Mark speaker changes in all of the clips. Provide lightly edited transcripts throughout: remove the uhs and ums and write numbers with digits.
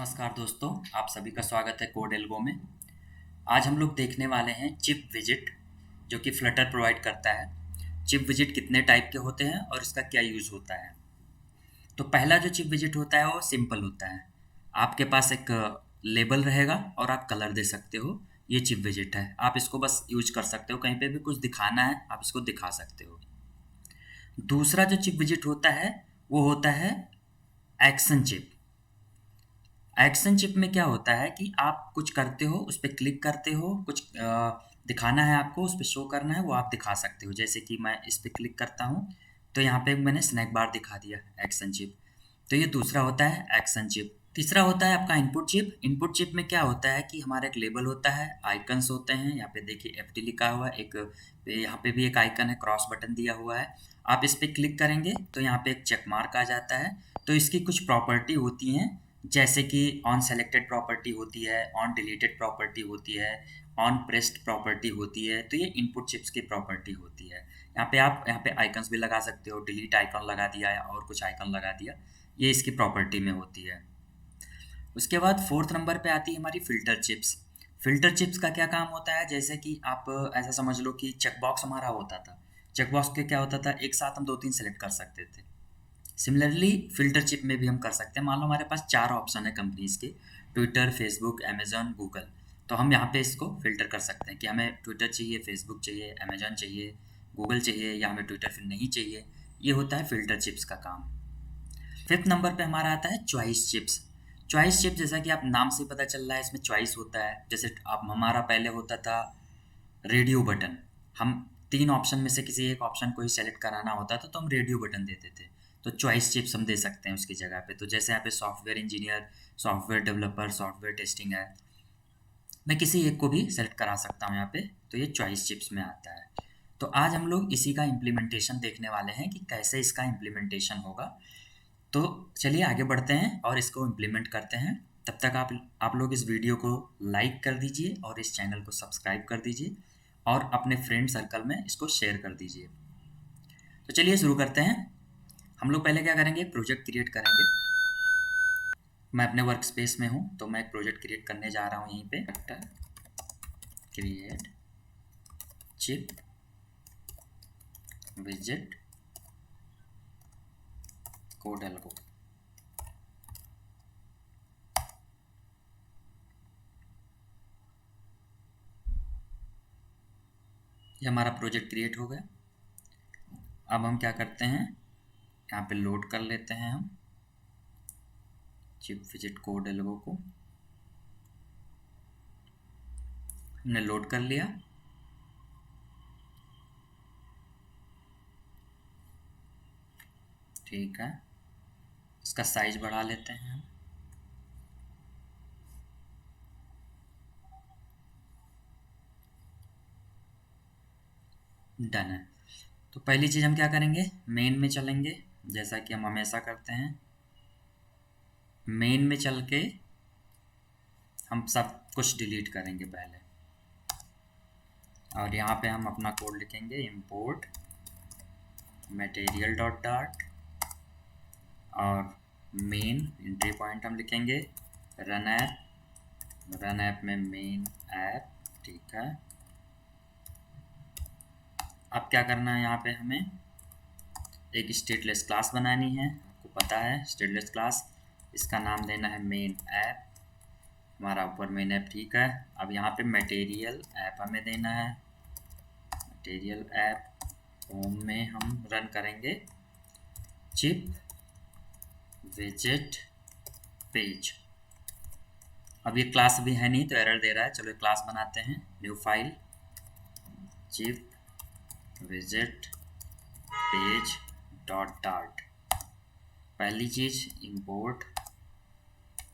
Speaker 1: नमस्कार दोस्तों, आप सभी का स्वागत है कोड एल्गो में। आज हम लोग देखने वाले हैं चिप विजिट, जो कि फ्लटर प्रोवाइड करता है। चिप विजिट कितने टाइप के होते हैं और इसका क्या यूज़ होता है। तो पहला जो चिप विजिट होता है वो सिंपल होता है। आपके पास एक लेबल रहेगा और आप कलर दे सकते हो। ये चिप विजिट है, आप इसको बस यूज कर सकते हो, कहीं पे भी कुछ दिखाना है आप इसको दिखा सकते हो। दूसरा जो चिप विजिट होता है वो होता है एक्शन चिप। एक्शन चिप में क्या होता है कि आप कुछ करते हो, उस पे क्लिक करते हो, कुछ दिखाना है आपको, उस पे शो करना है, वो आप दिखा सकते हो। जैसे कि मैं इस पे क्लिक करता हूँ, तो यहाँ पे मैंने स्नैक बार दिखा दिया, एक्शन चिप। तो ये दूसरा होता है एक्शन चिप। तीसरा होता है आपका इनपुट चिप। इनपुट चिप में क्या होता है कि हमारा एक लेबल होता है, आइकन्स होते हैं, यहाँ पे देखिए एफटी लिखा हुआ है, एक यहाँ पे भी एक आइकन है, क्रॉस बटन दिया हुआ है। आप इस पे क्लिक करेंगे तो यहाँ पे एक चेक मार्क आ जाता है। तो इसकी कुछ प्रॉपर्टी होती हैं, जैसे कि ऑन सेलेक्टेड प्रॉपर्टी होती है, ऑन डिलीटेड प्रॉपर्टी होती है, ऑन प्रेस्ड प्रॉपर्टी होती है। तो ये इनपुट चिप्स की प्रॉपर्टी होती है। यहाँ पे आप यहाँ पे आइकन्स भी लगा सकते हो, डिलीट आइकन लगा दिया या और कुछ आइकन लगा दिया, ये इसकी प्रॉपर्टी में होती है। उसके बाद फोर्थ नंबर पे आती है हमारी फ़िल्टर चिप्स। फ़िल्टर चिप्स का क्या काम होता है, जैसे कि आप ऐसा समझ लो कि चेक बॉक्स हमारा होता था। चेक बॉक्स के क्या होता था, एक साथ हम 2-3 सेलेक्ट कर सकते थे। सिमिलरली फ़िल्टर चिप में भी हम कर सकते हैं। मान लो हमारे पास 4 ऑप्शन है कंपनीज़ के, ट्विटर, फेसबुक, अमेज़न, गूगल। तो हम यहाँ पे इसको फ़िल्टर कर सकते हैं कि हमें ट्विटर चाहिए, फेसबुक चाहिए, अमेज़न चाहिए, गूगल चाहिए या हमें ट्विटर फिर नहीं चाहिए। ये होता है फ़िल्टर चिप्स का काम। फिफ्थ नंबर पे हमारा आता है चॉइस चिप्स। चॉइस चिप जैसा कि आप नाम से पता चल रहा है, इसमें चॉइस होता है। जैसे आप हमारा पहले होता था रेडियो बटन, हम 3 ऑप्शन में से किसी एक ऑप्शन को ही सेलेक्ट कराना होता था तो हम रेडियो बटन देते थे। तो चॉइस चिप्स हम दे सकते हैं उसकी जगह पे। तो जैसे यहाँ पे software engineer, software developer, software testing है, मैं किसी एक को भी सेलेक्ट करा सकता हूँ यहाँ पे। तो ये चॉइस चिप्स में आता है। तो आज हम लोग इसी का इम्प्लीमेंटेशन देखने वाले हैं कि कैसे इसका इम्प्लीमेंटेशन होगा। तो चलिए आगे बढ़ते हैं और इसको इम्प्लीमेंट करते हैं। तब तक आप लोग इस वीडियो को लाइक कर दीजिए और इस चैनल को सब्सक्राइब कर दीजिए और अपने फ्रेंड सर्कल में इसको शेयर कर दीजिए। तो चलिए शुरू करते हैं। हम लोग पहले क्या करेंगे, एक प्रोजेक्ट क्रिएट करेंगे। मैं अपने वर्क स्पेस में हूँ तो मैं एक प्रोजेक्ट क्रिएट करने जा रहा हूँ। यहीं पे create chip visit code algo. ये हमारा प्रोजेक्ट क्रिएट हो गया। अब हम क्या करते हैं, यहाँ पे लोड कर लेते हैं हम चिप विजिट कोड एल्गो को। हमने लोड कर लिया। ठीक है, इसका साइज बढ़ा लेते हैं हम। डन है। तो पहली चीज़ हम क्या करेंगे, मेन में चलेंगे, जैसा कि हम हमेशा करते हैं। मेन में चल के हम सब कुछ डिलीट करेंगे पहले, और यहाँ पे हम अपना कोड लिखेंगे, इंपोर्ट मटेरियल डॉट डार्ट, और मेन एंट्री पॉइंट हम लिखेंगे रन ऐप। रन ऐप में मेन ऐप। ठीक है, अब क्या करना है, यहाँ पे हमें एक स्टेटलेस क्लास बनानी है। आपको पता है स्टेटलेस क्लास, इसका नाम देना है मेन ऐप। हमारा ऊपर मेन ऐप। ठीक है, अब यहाँ पे मटेरियल ऐप हमें देना है। मटेरियल ऐप होम में हम रन करेंगे चिप विजिट पेज। अब ये क्लास भी है नहीं तो एरर दे रहा है। चलो क्लास बनाते हैं, new file chip visit page dot dart. पहली चीज़ इंपोर्ट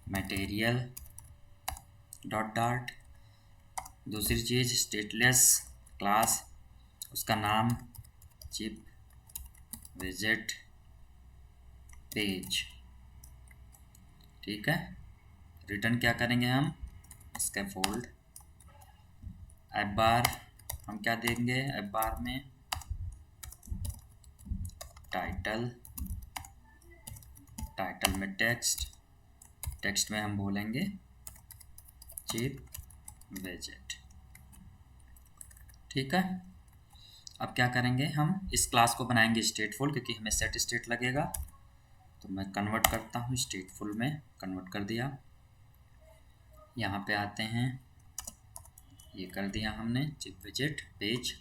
Speaker 1: मटेरियल डॉट डार्ट। दूसरी चीज़ स्टेटलेस क्लास, उसका नाम चिप विजिट पेज। ठीक है, रिटर्न क्या करेंगे हम, स्कैफोल्ड ऐप बार। हम क्या देंगे ऐप बार में, टाइटल, टाइटल में टेक्स्ट, टेक्स्ट में हम बोलेंगे चिप विजिट। ठीक है, अब क्या करेंगे, हम इस क्लास को बनाएंगे स्टेटफुल, क्योंकि हमें सेट स्टेट लगेगा। तो मैं कन्वर्ट करता हूँ, स्टेटफुल में कन्वर्ट कर दिया। यहाँ पे आते हैं, ये कर दिया हमने चिप विजिट पेज।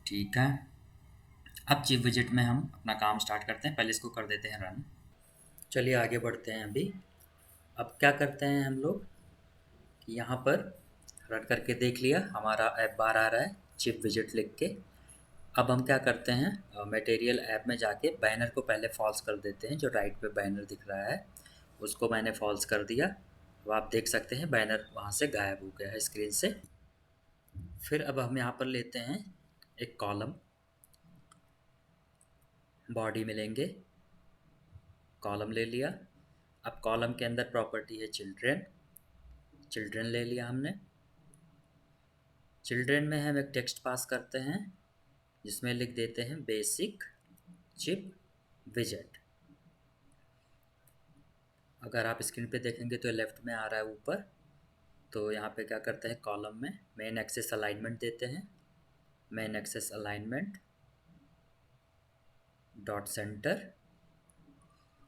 Speaker 1: ठीक है, अब चिप विजिट में हम अपना काम स्टार्ट करते हैं। पहले इसको कर देते हैं रन। चलिए आगे बढ़ते हैं। अभी अब क्या करते हैं हम लोग कि यहाँ पर रन करके देख लिया, हमारा ऐप बार आ रहा है चिप विजिट लिख के। अब हम क्या करते हैं, मटेरियल ऐप में जाके बैनर को पहले फॉल्स कर देते हैं। जो राइट पे बैनर दिख रहा है उसको मैंने फॉल्स कर दिया। अब आप देख सकते हैं बैनर वहाँ से गायब हो गया है स्क्रीन से। फिर अब हम यहाँ पर लेते हैं एक कॉलम, बॉडी में लेंगे, कॉलम ले लिया। अब कॉलम के अंदर प्रॉपर्टी है चिल्ड्रेन, चिल्ड्रेन ले लिया हमने। चिल्ड्रेन में हम एक टेक्स्ट पास करते हैं जिसमें लिख देते हैं बेसिक चिप विजेट। अगर आप स्क्रीन पे देखेंगे तो लेफ्ट में आ रहा है ऊपर। तो यहाँ पे क्या करते हैं, कॉलम में मेन एक्सेस अलाइनमेंट देते हैं, main axis alignment dot centre.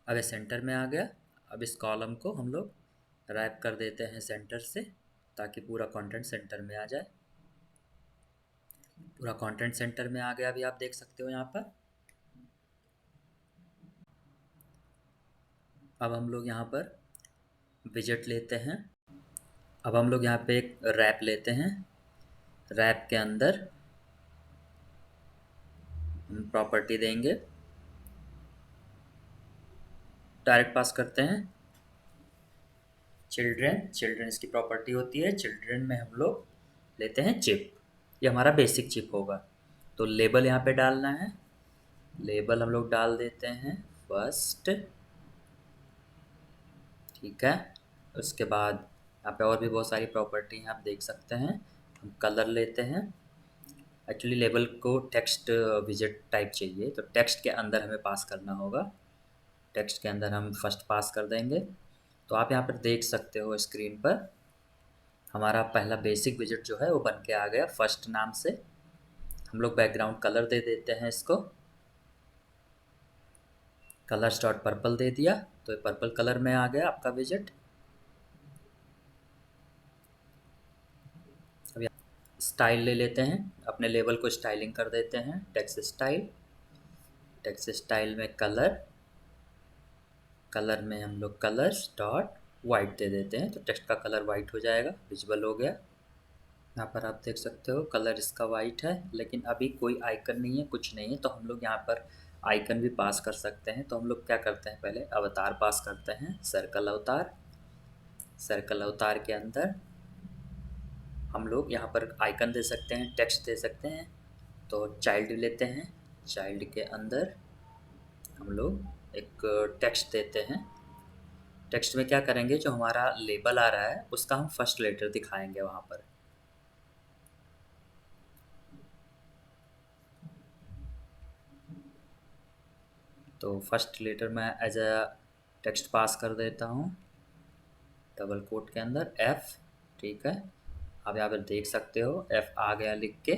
Speaker 1: अब ये सेंटर में आ गया। अब इस कॉलम को हम लोग रैप कर देते हैं सेंटर से, ताकि पूरा कंटेंट सेंटर में आ जाए। पूरा कंटेंट सेंटर में आ गया, अभी आप देख सकते हो यहाँ पर। अब हम लोग यहाँ पर विजेट लेते हैं। अब हम लोग यहाँ पे एक रैप लेते हैं, रैप के अंदर हम प्रॉपर्टी देंगे, डायरेक्ट पास करते हैं चिल्ड्रेन। चिल्ड्रेन इसकी प्रॉपर्टी होती है। चिल्ड्रेन में हम लोग लेते हैं चिप, ये हमारा बेसिक चिप होगा। तो लेबल यहाँ पे डालना है, लेबल हम लोग डाल देते हैं फर्स्ट। ठीक है, उसके बाद यहाँ पे और भी बहुत सारी प्रॉपर्टी हैं, आप देख सकते हैं। हम कलर लेते हैं। एक्चुअली लेबल को टेक्स्ट विजेट टाइप चाहिए, तो टेक्स्ट के अंदर हमें पास करना होगा। टेक्स्ट के अंदर हम फर्स्ट पास कर देंगे। तो आप यहाँ पर देख सकते हो स्क्रीन पर हमारा पहला बेसिक विजेट जो है वो बन के आ गया फर्स्ट नाम से। हम लोग बैकग्राउंड कलर दे देते हैं इसको, कलर्स डॉट पर्पल दे दिया, तो ये पर्पल कलर में आ गया आपका विजेट। अब स्टाइल ले लेते हैं, अपने लेबल को स्टाइलिंग कर देते हैं, टेक्स्ट स्टाइल। टेक्स्ट स्टाइल में कलर, कलर में हम लोग कलर्स डॉट वाइट दे देते हैं, तो टेक्स्ट का कलर वाइट हो जाएगा, विजिबल हो गया। यहाँ पर आप देख सकते हो कलर इसका वाइट है, लेकिन अभी कोई आइकन नहीं है, कुछ नहीं है। तो हम लोग यहाँ पर आइकन भी पास कर सकते हैं। तो हम लोग क्या करते हैं, पहले अवतार पास करते हैं, सर्कल अवतार। सर्कल अवतार के अंदर हम लोग यहाँ पर आइकन दे सकते हैं, टेक्स्ट दे सकते हैं। तो चाइल्ड लेते हैं, चाइल्ड के अंदर हम लोग एक टेक्स्ट देते हैं। टेक्स्ट में क्या करेंगे, जो हमारा लेबल आ रहा है उसका हम फर्स्ट लेटर दिखाएंगे वहाँ पर। तो फर्स्ट लेटर मैं एज अ टेक्स्ट पास कर देता हूँ डबल कोट के अंदर F। ठीक है, अब यहाँ पर देख सकते हो F आ गया लिख के।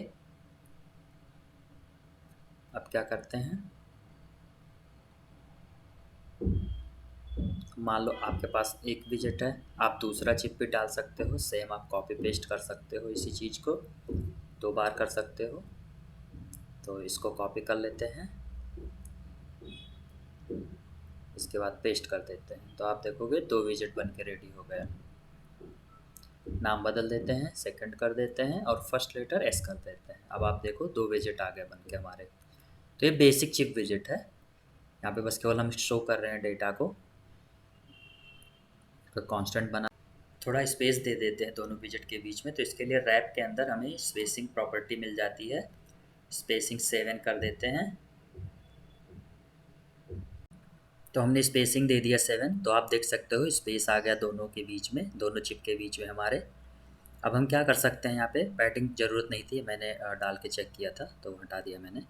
Speaker 1: अब क्या करते हैं, मान लो आपके पास एक विजेट है, आप दूसरा चिप भी डाल सकते हो, सेम आप कॉपी पेस्ट कर सकते हो, इसी चीज़ को 2 बार कर सकते हो। तो इसको कॉपी कर लेते हैं, इसके बाद पेस्ट कर देते हैं। तो आप देखोगे 2 विजेट बन के रेडी हो गया। नाम बदल देते हैं, सेकंड कर देते हैं और फर्स्ट लेटर S कर देते हैं। अब आप देखो 2 विजेट आ गए बन के हमारे। तो ये बेसिक चिप विजेट है। यहाँ पे बस केवल हम शो कर रहे हैं डेटा को। तो कांस्टेंट बना, थोड़ा स्पेस दे देते हैं दोनों विजेट के बीच में। तो इसके लिए रैप के अंदर हमें स्पेसिंग प्रॉपर्टी मिल जाती है, स्पेसिंग 7 कर देते हैं। तो हमने स्पेसिंग दे दिया 7, तो आप देख सकते हो स्पेस आ गया दोनों के बीच में, दोनों चिप के बीच में हमारे। अब हम क्या कर सकते हैं, यहाँ पे पैडिंग ज़रूरत नहीं थी, मैंने डाल के चेक किया था तो हटा दिया मैंने।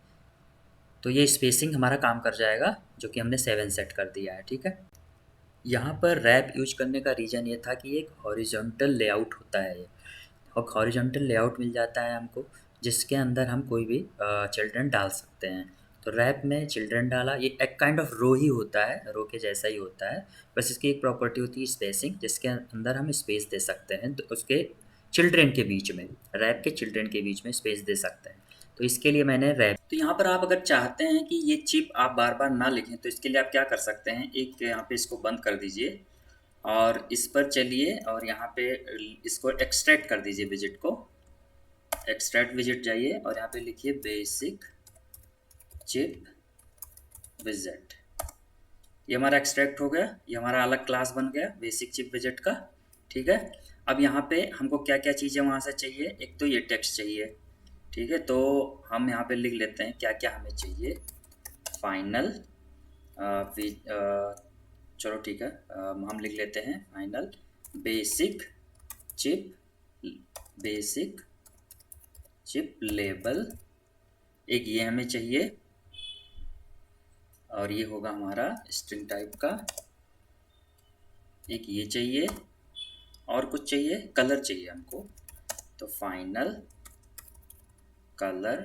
Speaker 1: तो ये स्पेसिंग हमारा काम कर जाएगा, जो कि हमने 7 सेट कर दिया है। ठीक है, यहाँ पर रैप यूज करने का रीज़न ये था कि एक हॉरिजॉन्टल लेआउट होता है ये, और हॉरिजॉन्टल लेआउट मिल जाता है हमको, जिसके अंदर हम कोई भी चिल्ड्रन डाल सकते हैं। तो रैप में चिल्ड्रन डाला, ये एक काइंड ऑफ रो ही होता है, रो के जैसा ही होता है, बस इसकी एक प्रॉपर्टी होती है स्पेसिंग, जिसके अंदर हम स्पेस दे सकते हैं तो उसके चिल्ड्रन के बीच में, रैप के चिल्ड्रन के बीच में स्पेस दे सकते हैं। तो इसके लिए मैंने रैप, तो यहाँ पर आप अगर चाहते हैं कि ये चिप आप बार बार ना लिखें तो इसके लिए आप क्या कर सकते हैं, एक यहाँ पे इसको बंद कर दीजिए और इस पर चलिए और यहाँ पे इसको एक्सट्रैक्ट कर दीजिए विजिट को, एक्सट्रैक्ट विजिट जाइए और यहाँ पे लिखिए बेसिक चिप विजिट। ये हमारा एक्सट्रैक्ट हो गया, ये हमारा अलग क्लास बन गया बेसिक चिप विजिट का। ठीक है, अब यहाँ पे हमको क्या क्या चीज़ें वहाँ से चाहिए, एक तो ये टेक्स्ट चाहिए। ठीक है, तो हम यहाँ पे लिख लेते हैं क्या क्या हमें चाहिए। फाइनल, चलो ठीक है, हम लिख लेते हैं final basic chip, basic chip label, एक ये हमें चाहिए और ये होगा हमारा स्ट्रिंग टाइप का, एक ये चाहिए और कुछ चाहिए, कलर चाहिए हमको, तो फाइनल कलर।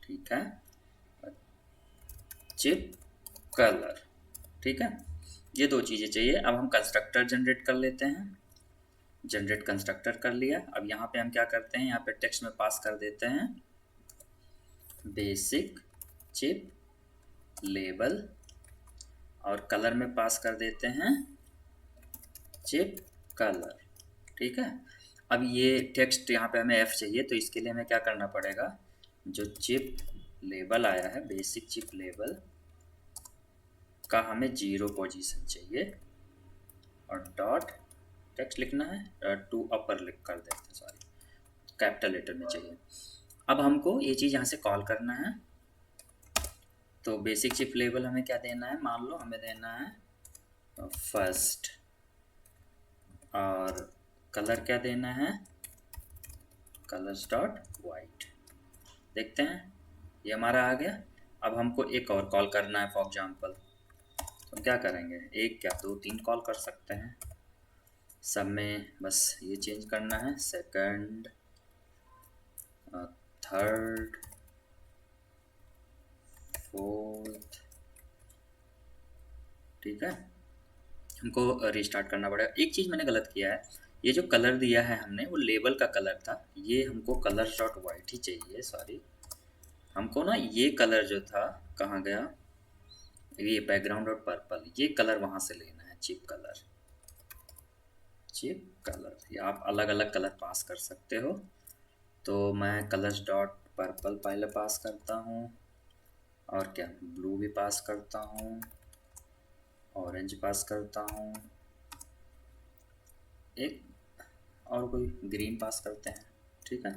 Speaker 1: ठीक है, चिप कलर। ठीक है, ये दो चीज़ें चाहिए। अब हम कंस्ट्रक्टर जनरेट कर लेते हैं, जनरेट कंस्ट्रक्टर कर लिया। अब यहाँ पे हम क्या करते हैं, यहाँ पे टेक्स्ट में पास कर देते हैं बेसिक चिप लेबल और कलर में पास कर देते हैं चिप कलर। ठीक है, अब ये टेक्स्ट यहाँ पे हमें एफ चाहिए, तो इसके लिए हमें क्या करना पड़ेगा, जो चिप लेबल आया है बेसिक चिप लेबल का हमें 0 पोजीशन चाहिए और डॉट टेक्स्ट लिखना है, टू अपर लिख कर देते हैं, सॉरी कैपिटल लेटर में चाहिए। अब हमको ये चीज़ यहाँ से कॉल करना है, तो बेसिक चिप लेबल हमें क्या देना है, मान लो हमें देना है फर्स्ट, और कलर क्या देना है, कलर्स डॉट वाइट। देखते हैं ये हमारा आ गया। अब हमको एक और कॉल करना है, फॉर एग्जांपल तो क्या करेंगे, एक क्या 2-3 कॉल कर सकते हैं, सब में बस ये चेंज करना है, सेकंड, थर्ड, फोर्थ। ठीक है, हमको रिस्टार्ट करना पड़ेगा। एक चीज़ मैंने गलत किया है, ये जो कलर दिया है हमने वो लेबल का कलर था, ये हमको कलर डॉट वाइट ही चाहिए, सॉरी हमको ना ये कलर जो था कहाँ गया, ये बैकग्राउंड और पर्पल, ये कलर वहाँ से लेना है, चिप कलर, चिप कलर। या आप अलग अलग कलर पास कर सकते हो, तो मैं कलर्स डॉट पर्पल पहले पास करता हूँ और क्या ब्लू भी पास करता हूँ, ऑरेंज पास करता हूँ, एक और कोई ग्रीन पास करते हैं। ठीक है,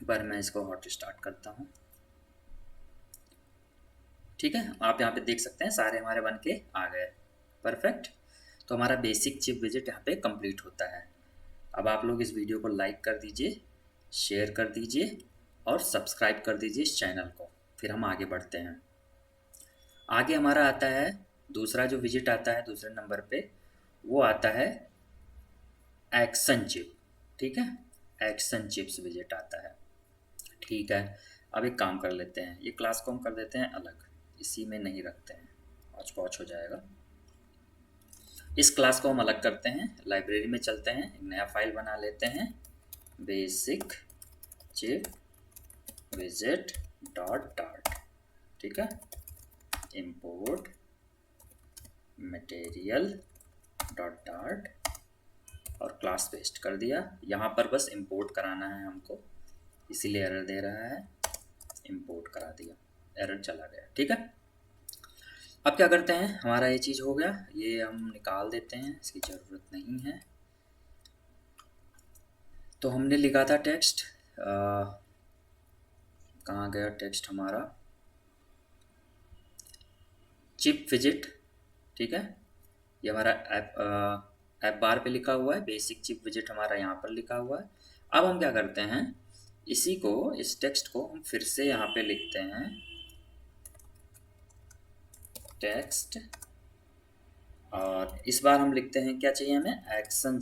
Speaker 1: पर मैं इसको हॉट स्टार्ट करता हूँ। ठीक है, आप यहाँ पे देख सकते हैं सारे हमारे बन के आ गए, परफेक्ट। तो हमारा बेसिक चिप विजिट यहाँ पे कंप्लीट होता है। अब आप लोग इस वीडियो को लाइक कर दीजिए, शेयर कर दीजिए और सब्सक्राइब कर दीजिए इस चैनल को, फिर हम आगे बढ़ते हैं। आगे हमारा आता है दूसरा जो विजिट आता है दूसरे नंबर पे, वो आता है एक्शन चिप। ठीक है, एक्शन चिप्स विजिट आता है। ठीक है, अब एक काम कर लेते हैं, ये क्लास को हम कर देते हैं अलग, इसी में नहीं रखते हैं, पॉच पॉच हो जाएगा। इस क्लास को हम अलग करते हैं, लाइब्रेरी में चलते हैं, एक नया फाइल बना लेते हैं, basic chip visit dot dart. ठीक है, इंपोर्ट मटेरियल डॉट डार्ट और क्लास पेस्ट कर दिया। यहाँ पर बस इंपोर्ट कराना है हमको, इसीलिए एरर दे रहा है, इंपोर्ट करा दिया, एरर चला गया। ठीक है, अब क्या करते हैं, हमारा ये चीज़ हो गया, ये हम निकाल देते हैं, इसकी ज़रूरत नहीं है। तो हमने लिखा था टेक्स्ट, कहाँ गया टेक्स्ट हमारा, चिप विजिट। ठीक है, ये हमारा ऐप बार पे लिखा हुआ है, बेसिक चिप विजिट हमारा यहाँ पर लिखा हुआ है। अब हम क्या करते हैं, इसी को, इस टेक्स्ट को हम फिर से यहाँ पे लिखते हैं, टेक्स्ट, और इस बार हम लिखते हैं, क्या चाहिए हमें, एक्शन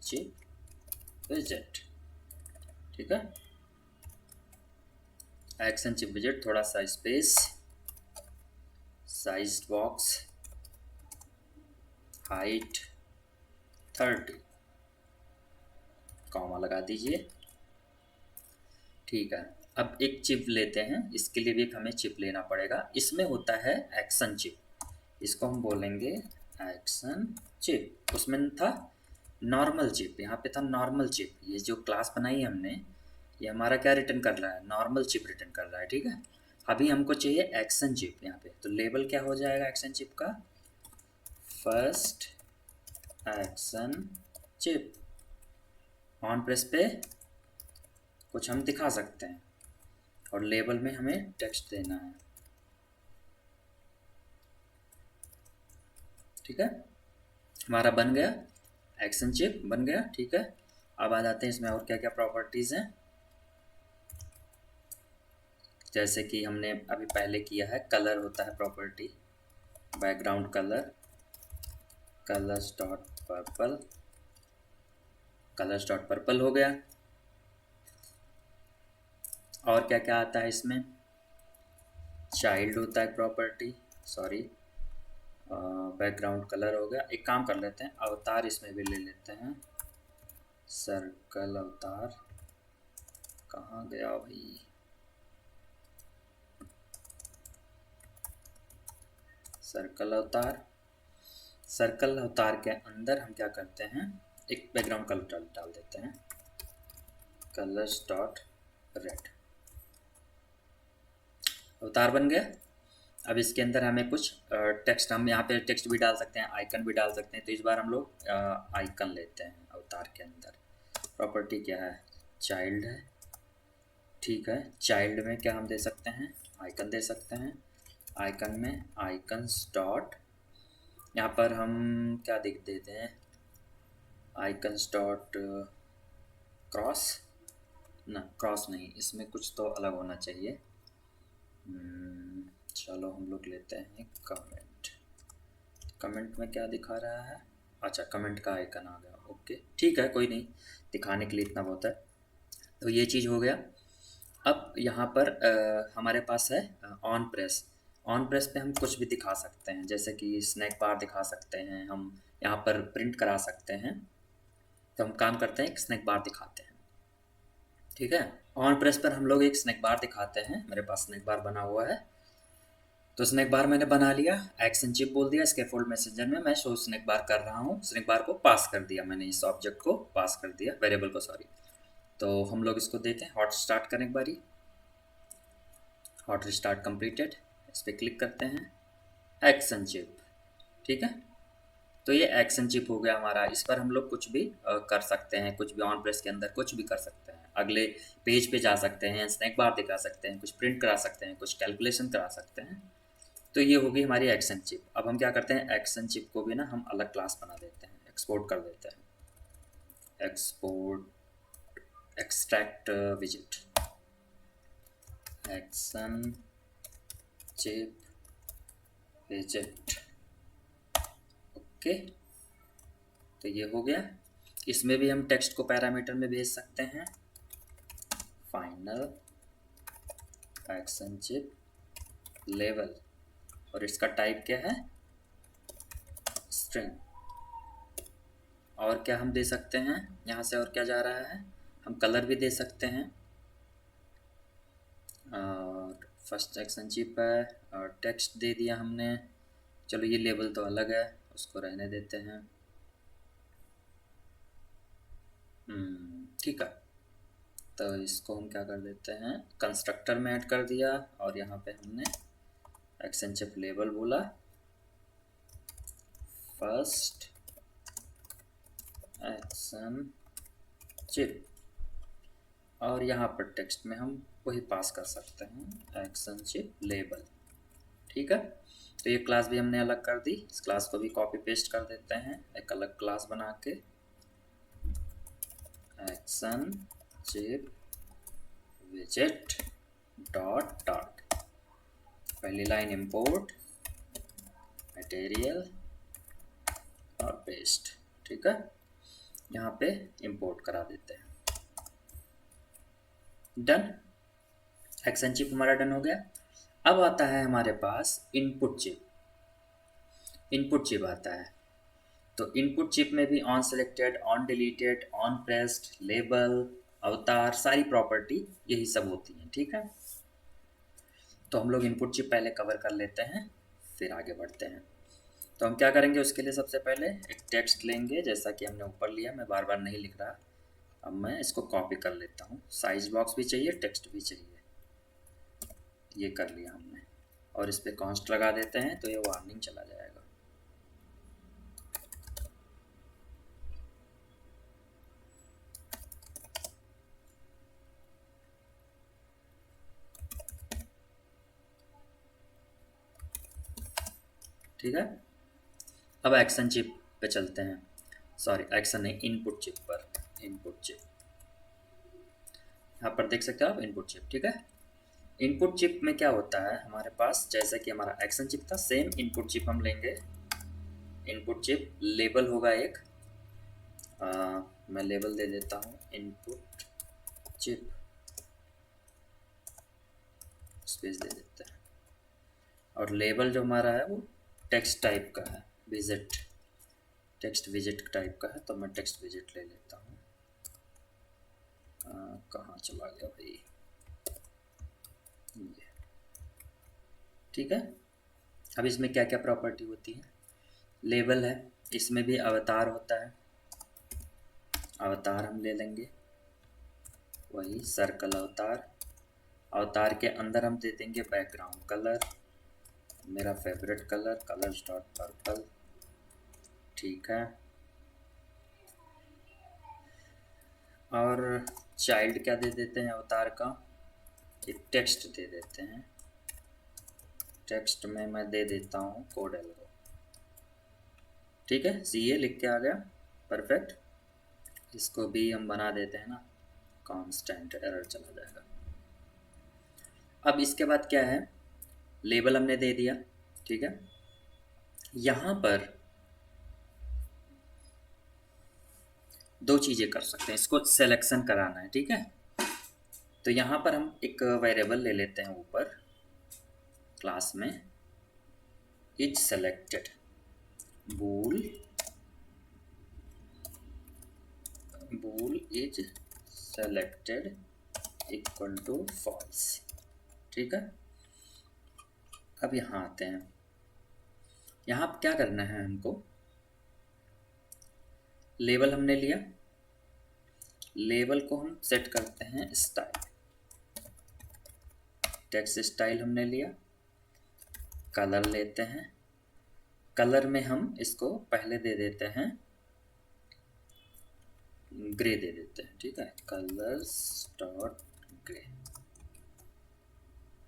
Speaker 1: चिप विजेट। ठीक है, एक्शन चिप विजेट, थोड़ा सा space, size box, height 30, comma लगा दीजिए। ठीक है, अब एक चिप लेते हैं, इसके लिए भी एक हमें चिप लेना पड़ेगा। इसमें होता है एक्शन चिप, इसको हम बोलेंगे एक्शन चिप। उसमें था नॉर्मल चिप, यहाँ पे था नॉर्मल चिप। ये जो क्लास बनाई हमने, ये हमारा क्या रिटर्न कर रहा है, नॉर्मल चिप रिटर्न कर रहा है। ठीक है, अभी हमको चाहिए एक्शन चिप यहाँ पे, तो लेबल क्या हो जाएगा एक्शन चिप का, first action chip. On press पे कुछ हम दिखा सकते हैं, और लेबल में हमें टेक्स्ट देना है। ठीक है, हमारा बन गया, एक्शन चिप बन गया। ठीक है, अब आ जाते हैं इसमें और क्या क्या प्रॉपर्टीज़ हैं। जैसे कि हमने अभी पहले किया है, कलर होता है property, background colour, colours dot purple, colours dot purple हो गया। और क्या क्या आता है इसमें, चाइल्ड होता है प्रॉपर्टी, सॉरी, बैकग्राउंड कलर हो गया। एक काम कर लेते हैं, अवतार इसमें भी ले लेते हैं, सर्कल अवतार, कहाँ गया भाई, सर्कल अवतार। सर्कल अवतार के अंदर हम क्या करते हैं, एक बैकग्राउंड कलर डाल देते हैं, कलर्स डॉट रेड, अवतार बन गया। अब इसके अंदर हमें कुछ टेक्स्ट, हम यहाँ पे टेक्स्ट भी डाल सकते हैं, आइकन भी डाल सकते हैं। तो इस बार हम लोग आइकन लेते हैं अवतार के अंदर। प्रॉपर्टी क्या है, चाइल्ड है। ठीक है, चाइल्ड में क्या हम दे सकते हैं, आइकन दे सकते हैं। आइकन में आइकन्स डॉट, यहाँ पर हम क्या दिख देते हैं, आइकन्स डॉट क्रॉस, ना क्रॉस नहीं, इसमें कुछ तो अलग होना चाहिए। चलो हम लोग लेते हैं कमेंट। कमेंट में क्या दिखा रहा है, अच्छा कमेंट का आइकन आ गया। ओके ठीक है, कोई नहीं, दिखाने के लिए इतना बहुत है। तो ये चीज़ हो गया। अब यहाँ पर हमारे पास है ऑन प्रेस। ऑन प्रेस पे हम कुछ भी दिखा सकते हैं, जैसे कि स्नैक बार दिखा सकते हैं, हम यहाँ पर प्रिंट करा सकते हैं। तो हम काम करते हैं, एक स्नैक बार दिखाते हैं। ठीक है, ऑन प्रेस पर हम लोग एक स्नैक बार दिखाते हैं। मेरे पास स्नैक बार बना हुआ है, तो स्नैक बार मैंने बना लिया, एक्शन चिप बोल दिया, स्कैफोल्ड मैसेंजर में मैं शो स्नैक बार कर रहा हूँ। स्नैक बार को पास कर दिया मैंने, इस ऑब्जेक्ट को पास कर दिया, वेरिएबल को, सॉरी। तो हम लोग इसको देते हैं, हॉट स्टार्ट करें एक बारी, हॉट रिस्टार्ट कंप्लीटेड, इस पर क्लिक करते हैं, एक्शन चिप। ठीक है, तो ये एक्शन चिप हो गया हमारा। इस पर हम लोग कुछ भी कर सकते हैं, कुछ भी ऑन प्रेस के अंदर कुछ भी कर सकते हैं। अगले पेज पे जा सकते हैं, स्नैक बार दिखा सकते हैं, कुछ प्रिंट करा सकते हैं, कुछ कैलकुलेशन करा सकते हैं। तो ये होगी हमारी एक्शन चिप। अब हम क्या करते हैं, एक्शन चिप को भी ना हम अलग क्लास बना देते हैं, एक्सपोर्ट कर देते हैं, export extract विजेट, action chip विजेट। Okay, तो ये हो गया। इसमें भी हम टेक्स्ट को पैरामीटर में भेज सकते हैं, फाइनल एक्शन चिप लेवल, और इसका टाइप क्या है, स्ट्रिंग। और क्या हम दे सकते हैं यहाँ से, और क्या जा रहा है, हम कलर भी दे सकते हैं। और फर्स्ट एक्शन चिप है, और टेक्स्ट दे दिया हमने। चलो ये लेबल तो अलग है, उसको रहने देते हैं। ठीक है, तो इसको हम क्या कर देते हैं, कंस्ट्रक्टर में ऐड कर दिया, और यहाँ पे हमने एक्शन चिप लेबल बोला, फर्स्ट एक्शन चिप, और यहाँ पर टेक्स्ट में हम वही पास कर सकते हैं, एक्शन चिप लेबल। ठीक है, तो ये क्लास भी हमने अलग कर दी। इस क्लास को भी कॉपी पेस्ट कर देते हैं, एक अलग क्लास बना के, एक्शन चिप विजेट डॉट डॉट। पहली लाइन इंपोर्ट मटेरियल और पेस्ट, ठीक है, यहाँ पे इंपोर्ट करा देते हैं। डन, एक्शन चिप हमारा डन हो गया। अब आता है हमारे पास इनपुट चिप। इनपुट चिप आता है, तो इनपुट चिप में भी on selected, on deleted, on pressed, label, अवतार, सारी प्रॉपर्टी यही सब होती हैं, ठीक है। तो हम लोग इनपुट चिप पहले कवर कर लेते हैं, फिर आगे बढ़ते हैं। तो हम क्या करेंगे, उसके लिए सबसे पहले एक टेक्स्ट लेंगे, जैसा कि हमने ऊपर लिया, मैं बार बार नहीं लिख रहा। अब मैं इसको कॉपी कर लेता हूँ, साइज बॉक्स भी चाहिए, टेक्स्ट भी चाहिए, ये कर लिया हमने, और इस पर कॉन्स्ट लगा देते हैं, तो ये वार्निंग चला जाएगा। ठीक है, अब एक्शन चिप पे चलते हैं, सॉरी एक्शन नहीं, इनपुट चिप पर। इनपुट चिप यहाँ पर देख सकते हो आप, इनपुट चिप, ठीक है। इनपुट चिप में क्या होता है हमारे पास, जैसा कि हमारा एक्शन चिप था, सेम इनपुट चिप हम लेंगे। इनपुट चिप लेबल होगा एक, मैं लेबल दे देता हूँ इनपुट चिप, स्पेस दे देते हैं, और लेबल जो हमारा है वो टेक्स्ट टाइप का है, विजिट, टेक्स्ट विजिट टाइप का है, तो मैं टेक्स्ट विजिट ले लेता हूँ। कहाँ चला गया भाई, ये, ठीक है। अब इसमें क्या क्या प्रॉपर्टी होती है, लेबल है, इसमें भी अवतार होता है, अवतार हम ले लेंगे, वही सर्कल अवतार। अवतार के अंदर हम दे देंगे बैकग्राउंड कलर, मेरा favourite colour, colours dot purple, ठीक है। और चाइल्ड क्या दे देते हैं अवतार का, एक टेक्स्ट दे देते हैं, टेक्स्ट में मैं दे देता हूँ कोड एल्गो, ठीक है, CA लिख के आ गया, परफेक्ट। इसको भी हम बना देते हैं ना कांस्टेंट, एरर चला जाएगा। अब इसके बाद क्या है, लेबल हमने दे दिया, ठीक है। यहाँ पर दो चीज़ें कर सकते हैं, इसको सिलेक्शन कराना है, ठीक है। तो यहाँ पर हम एक वेरिएबल ले लेते हैं ऊपर क्लास में, is selected, bool is selected equal to false, ठीक है। अब यहाँ आते हैं, यहाँ क्या करना है हमको, लेबल हमने लिया, लेबल को हम सेट करते हैं स्टाइल, टेक्स्ट स्टाइल हमने लिया, कलर लेते हैं, कलर में हम इसको पहले दे देते हैं ग्रे दे देते हैं, ठीक है, कलर्स डॉट ग्रे,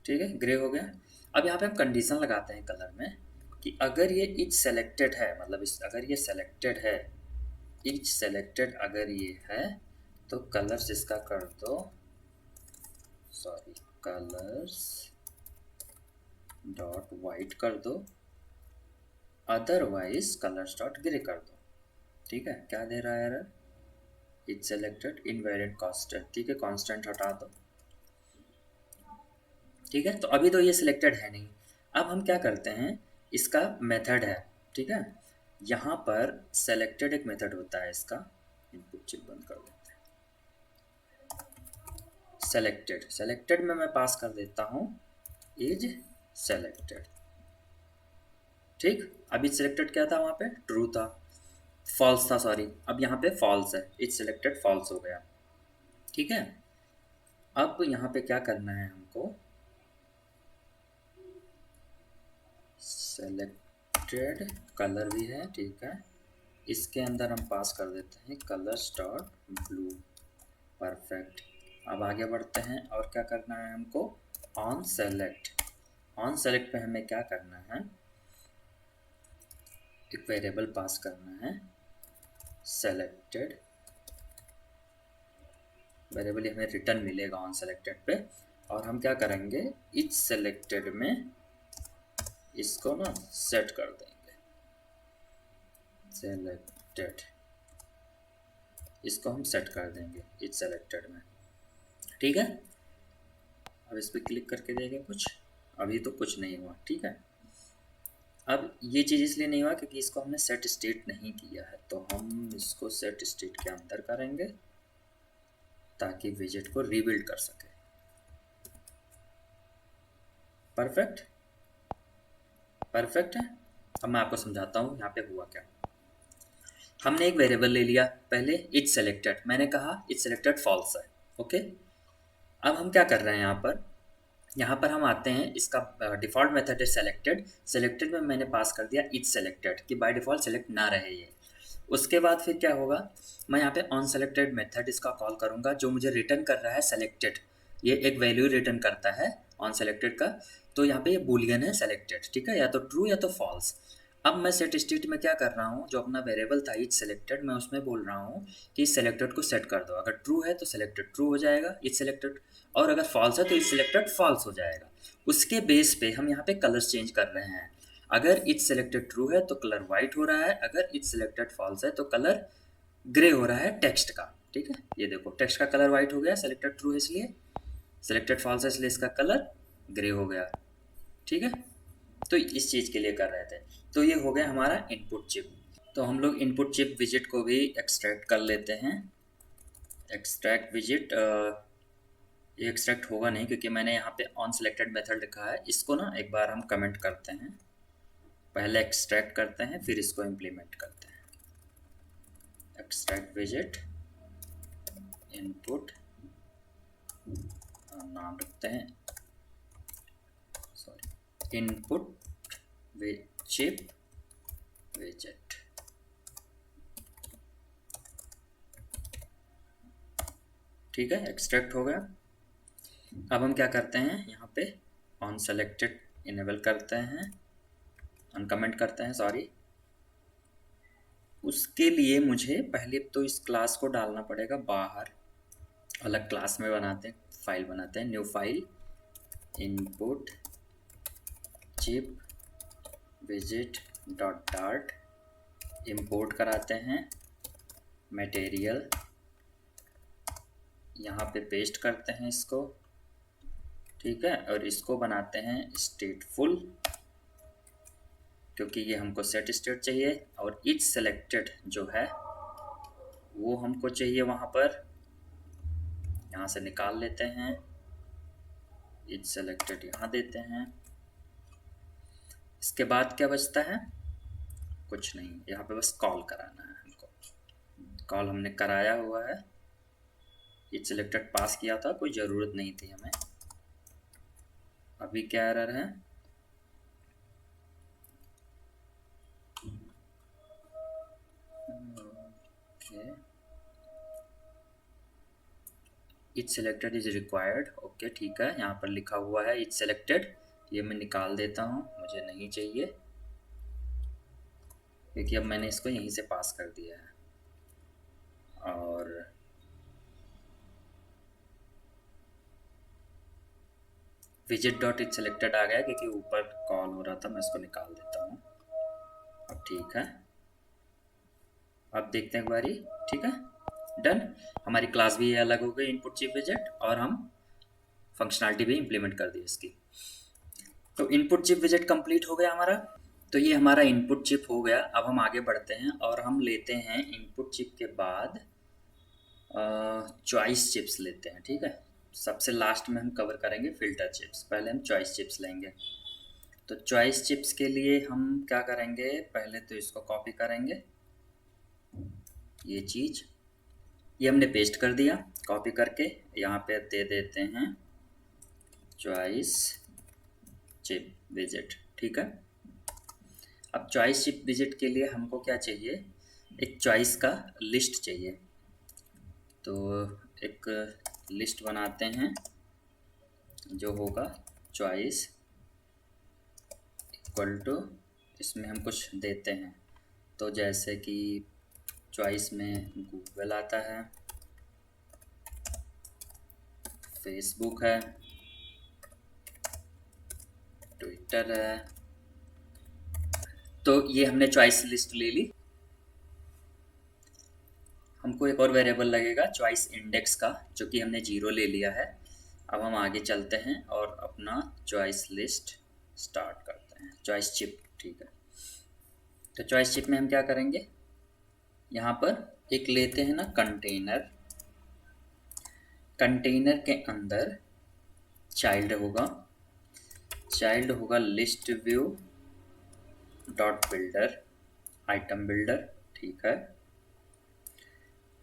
Speaker 1: ठीक है, ग्रे हो गया। अब यहाँ पे हम कंडीशन लगाते हैं कलर में कि अगर ये इच सेलेक्टेड है, मतलब अगर ये सेलेक्टेड है, इच सेलेक्टेड अगर ये है, तो कलर्स इसका कर दो, सॉरी, कलर्स डॉट वाइट कर दो, अदरवाइज कलर्स डॉट ग्रे कर दो, ठीक है। क्या दे रहा है error, etch selected invalid constant, ठीक है, कांस्टेंट हटा दो, ठीक है। तो अभी तो ये सिलेक्टेड है नहीं, अब हम क्या करते हैं, इसका मेथड है, ठीक है, यहाँ पर सेलेक्टेड एक मेथड होता है इसका, इनपुट चिप बंद कर देते हैं, सेलेक्टेड में मैं पास कर देता हूँ इज सेलेक्टेड, ठीक। अभी सेलेक्टेड क्या था वहाँ पे, ट्रू था, फॉल्स था, सॉरी, अब यहाँ पे फॉल्स है, इज सेलेक्टेड फॉल्स हो गया, ठीक है। अब यहाँ पे क्या करना है हमको, सेलेक्टेड कलर भी है, ठीक है, इसके अंदर हम पास कर देते हैं कलर्स डॉट ब्लू, परफेक्ट। अब आगे बढ़ते हैं, और क्या करना है हमको, ऑन सेलेक्ट पे हमें क्या करना है, एक वेरिएबल पास करना है सेलेक्टेड, वेरिएबल हमें रिटर्न मिलेगा ऑन सेलेक्टेड पे, और हम क्या करेंगे, इच सेलेक्टेड में इसको ना सेट कर देंगे, सेलेक्टेड, इसको हम सेट कर देंगे इट्स सेलेक्टेड में। ठीक है, अब इस पर क्लिक करके देखें, कुछ अभी तो कुछ नहीं हुआ। ठीक है, अब ये चीज़ इसलिए नहीं हुआ क्योंकि इसको हमने सेट स्टेट नहीं किया है, तो हम इसको सेट स्टेट के अंदर करेंगे ताकि विजेट को रीबिल्ड कर सके। परफेक्ट, परफेक्ट है। अब मैं आपको समझाता हूँ यहाँ पे हुआ क्या। हमने एक वेरिएबल ले लिया पहले, इट्स सेलेक्टेड, मैंने कहा इट्स सेलेक्टेड फॉल्स है। ओके, अब हम क्या कर रहे हैं यहाँ पर हम आते हैं, इसका डिफ़ॉल्ट मेथड है सेलेक्टेड। सेलेक्टेड में मैंने पास कर दिया इट्स सेलेक्टेड कि बाय डिफ़ॉल्ट सेलेक्ट ना रहे ये। उसके बाद फिर क्या होगा, मैं यहाँ पे ऑन सेलेक्टेड मेथड इसका कॉल करूँगा जो मुझे रिटर्न कर रहा है सेलेक्टेड। ये एक वैल्यू रिटर्न करता है ऑन सेलेक्टेड का, तो यहाँ पे ये बूलियन है सेलेक्टेड। ठीक है, या तो ट्रू या तो फॉल्स। अब मैं सेट स्टेट में क्या कर रहा हूँ, जो अपना वेरिएबल था इट्स सेलेक्टेड, मैं उसमें बोल रहा हूँ कि इस सेलेक्टेड को सेट कर दो। अगर ट्रू है तो सेलेक्टेड ट्रू हो जाएगा इट्स सेलेक्टेड, और अगर फॉल्स है तो इट्स सेलेक्टेड फॉल्स हो जाएगा। उसके बेस पे हम यहाँ पे कलर्स चेंज कर रहे हैं। अगर इट्स सेलेक्टेड ट्रू है तो कलर वाइट हो रहा है, अगर इट्स सेलेक्टेड फॉल्स है तो कलर ग्रे हो रहा है टेक्स्ट का। ठीक है, ये देखो टेक्स्ट का कलर वाइट हो गया, सेलेक्टेड ट्रू है इसलिए, सेलेक्टेड फॉल्स है इसलिए इसका कलर ग्रे हो गया। ठीक है, तो इस चीज़ के लिए कर रहे थे। तो ये हो गया हमारा इनपुट चिप। तो हम लोग इनपुट चिप विजिट को भी एक्सट्रैक्ट कर लेते हैं। एक्सट्रैक्ट विजिट, ये एक्सट्रैक्ट होगा नहीं क्योंकि मैंने यहाँ पे ऑन सेलेक्टेड मेथड लिखा है। इसको ना एक बार हम कमेंट करते हैं, पहले एक्सट्रैक्ट करते हैं फिर इसको इम्प्लीमेंट करते हैं। एक्सट्रैक्ट विजिट इनपुट, नाम रखते हैं, सॉरी, इनपुट चिप विजिट। ठीक है, एक्सट्रैक्ट हो गया। अब हम क्या करते हैं, यहाँ पे ऑन सेलेक्टेड इनेबल करते हैं, अनकमेंट करते हैं, सॉरी। उसके लिए मुझे पहले तो इस क्लास को डालना पड़ेगा बाहर, अलग क्लास में बनाते हैं, फाइल बनाते हैं, new file, input chip visit dot dart, import कराते हैं मटेरियल, यहाँ पे पेस्ट करते हैं इसको। ठीक है, और इसको बनाते हैं स्टेटफुल क्योंकि ये हमको सेट स्टेट चाहिए, और इट्स सेलेक्टेड जो है वो हमको चाहिए वहाँ पर, यहाँ से निकाल लेते हैं, इट्स सेलेक्टेड यहाँ देते हैं। इसके बाद क्या बचता है, कुछ नहीं, यहाँ पे बस कॉल कराना है हमको। कॉल हमने कराया हुआ है, इट्स सेलेक्टेड पास किया था, कोई ज़रूरत नहीं थी हमें। अभी क्या एरर है, it's selected is required. Okay ठीक है, यहाँ पर लिखा हुआ है इट्स सेलेक्टेड, ये मैं निकाल देता हूँ, मुझे नहीं चाहिए क्योंकि अब मैंने इसको यहीं से पास कर दिया है। और विजिट डॉट इट्स सेलेक्टेड आ गया क्योंकि ऊपर कॉल हो रहा था, मैं इसको निकाल देता हूँ। अब ठीक है, अब देखते हैं एक बारी। ठीक है, डन, हमारी क्लास भी अलग हो गई इनपुट चिप विजिट, और हम फंक्शनलिटी भी इम्प्लीमेंट कर दी इसकी। तो इनपुट चिप विजिट कंप्लीट हो गया हमारा। तो ये हमारा इनपुट चिप हो गया। अब हम आगे बढ़ते हैं और हम लेते हैं इनपुट चिप के बाद चॉइस चिप्स लेते हैं। ठीक है, सबसे लास्ट में हम कवर करेंगे फिल्टर चिप्स, पहले हम चॉइस चिप्स लेंगे। तो चॉइस चिप्स के लिए हम क्या करेंगे, पहले तो इसको कॉपी करेंगे, ये चीज़ ये हमने पेस्ट कर दिया, कॉपी करके यहाँ पे दे देते हैं चॉइस चिप विजिट। ठीक है, अब चॉइस चिप विजिट के लिए हमको क्या चाहिए, एक चॉइस का लिस्ट चाहिए। तो एक लिस्ट बनाते हैं जो होगा चॉइस इक्वल टू, इसमें हम कुछ देते हैं, तो जैसे कि चॉइस में गूगल आता है, फेसबुक है, ट्विटर है, तो ये हमने चॉइस लिस्ट ले ली। हमको एक और वेरिएबल लगेगा चॉइस इंडेक्स का, जो कि हमने 0 ले लिया है। अब हम आगे चलते हैं और अपना चॉइस लिस्ट स्टार्ट करते हैं। चॉइस चिप, ठीक है। तो चॉइस चिप में हम क्या करेंगे, यहाँ पर एक लेते हैं ना कंटेनर। कंटेनर के अंदर चाइल्ड होगा list view dot builder, item builder, ठीक है।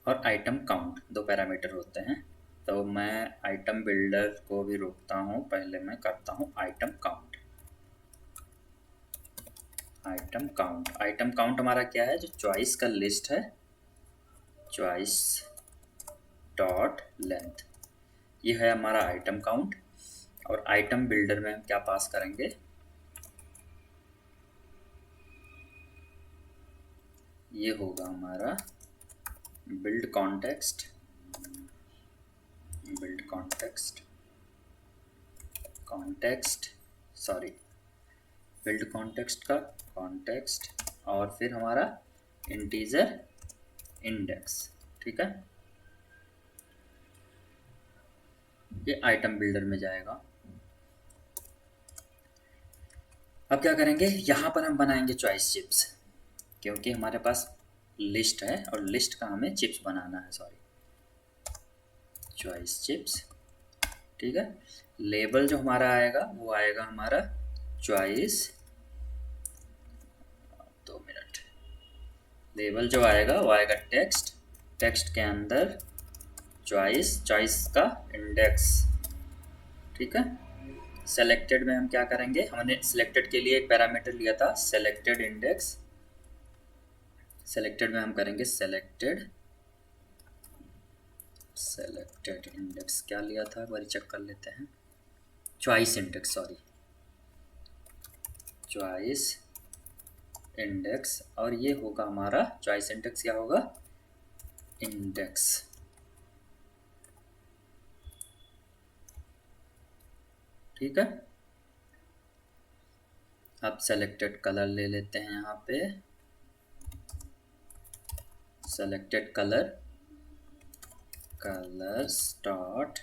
Speaker 1: और आइटम काउंट, 2 पैरामीटर होते हैं। तो मैं आइटम बिल्डर को भी रोकता हूँ, पहले मैं करता हूँ आइटम काउंट। आइटम काउंट हमारा क्या है, जो चॉइस का लिस्ट है, चॉइस डॉट लेंथ, ये है हमारा आइटम काउंट। और आइटम बिल्डर में हम क्या पास करेंगे, ये होगा हमारा बिल्ड कॉन्टेक्स्ट का कॉन्टेक्स्ट, और फिर हमारा इंटीजर इंडेक्स, ठीक है। ये आइटम बिल्डर में जाएगा। अब क्या करेंगे, यहाँ पर हम बनाएंगे चॉइस चिप्स, क्योंकि हमारे पास लिस्ट है और लिस्ट का हमें चिप्स बनाना है, चॉइस चिप्स, ठीक है। लेबल जो हमारा आएगा वो आएगा हमारा चॉइस, 2 मिनट। लेबल जो आएगा वो आएगा टेक्स्ट के अंदर चॉइस का इंडेक्स, ठीक है। सेलेक्टेड में हम क्या करेंगे, हमने सिलेक्टेड के लिए एक पैरामीटर लिया था सेलेक्टेड इंडेक्स। सेलेक्टेड में हम करेंगे सेलेक्टेड इंडेक्स, क्या लिया था एक बार चेक कर लेते हैं, चॉइस इंडेक्स। और ये होगा हमारा चॉइस इंडेक्स, क्या होगा, इंडेक्स, ठीक है। अब सेलेक्टेड कलर ले लेते हैं, यहाँ पे selected colours dot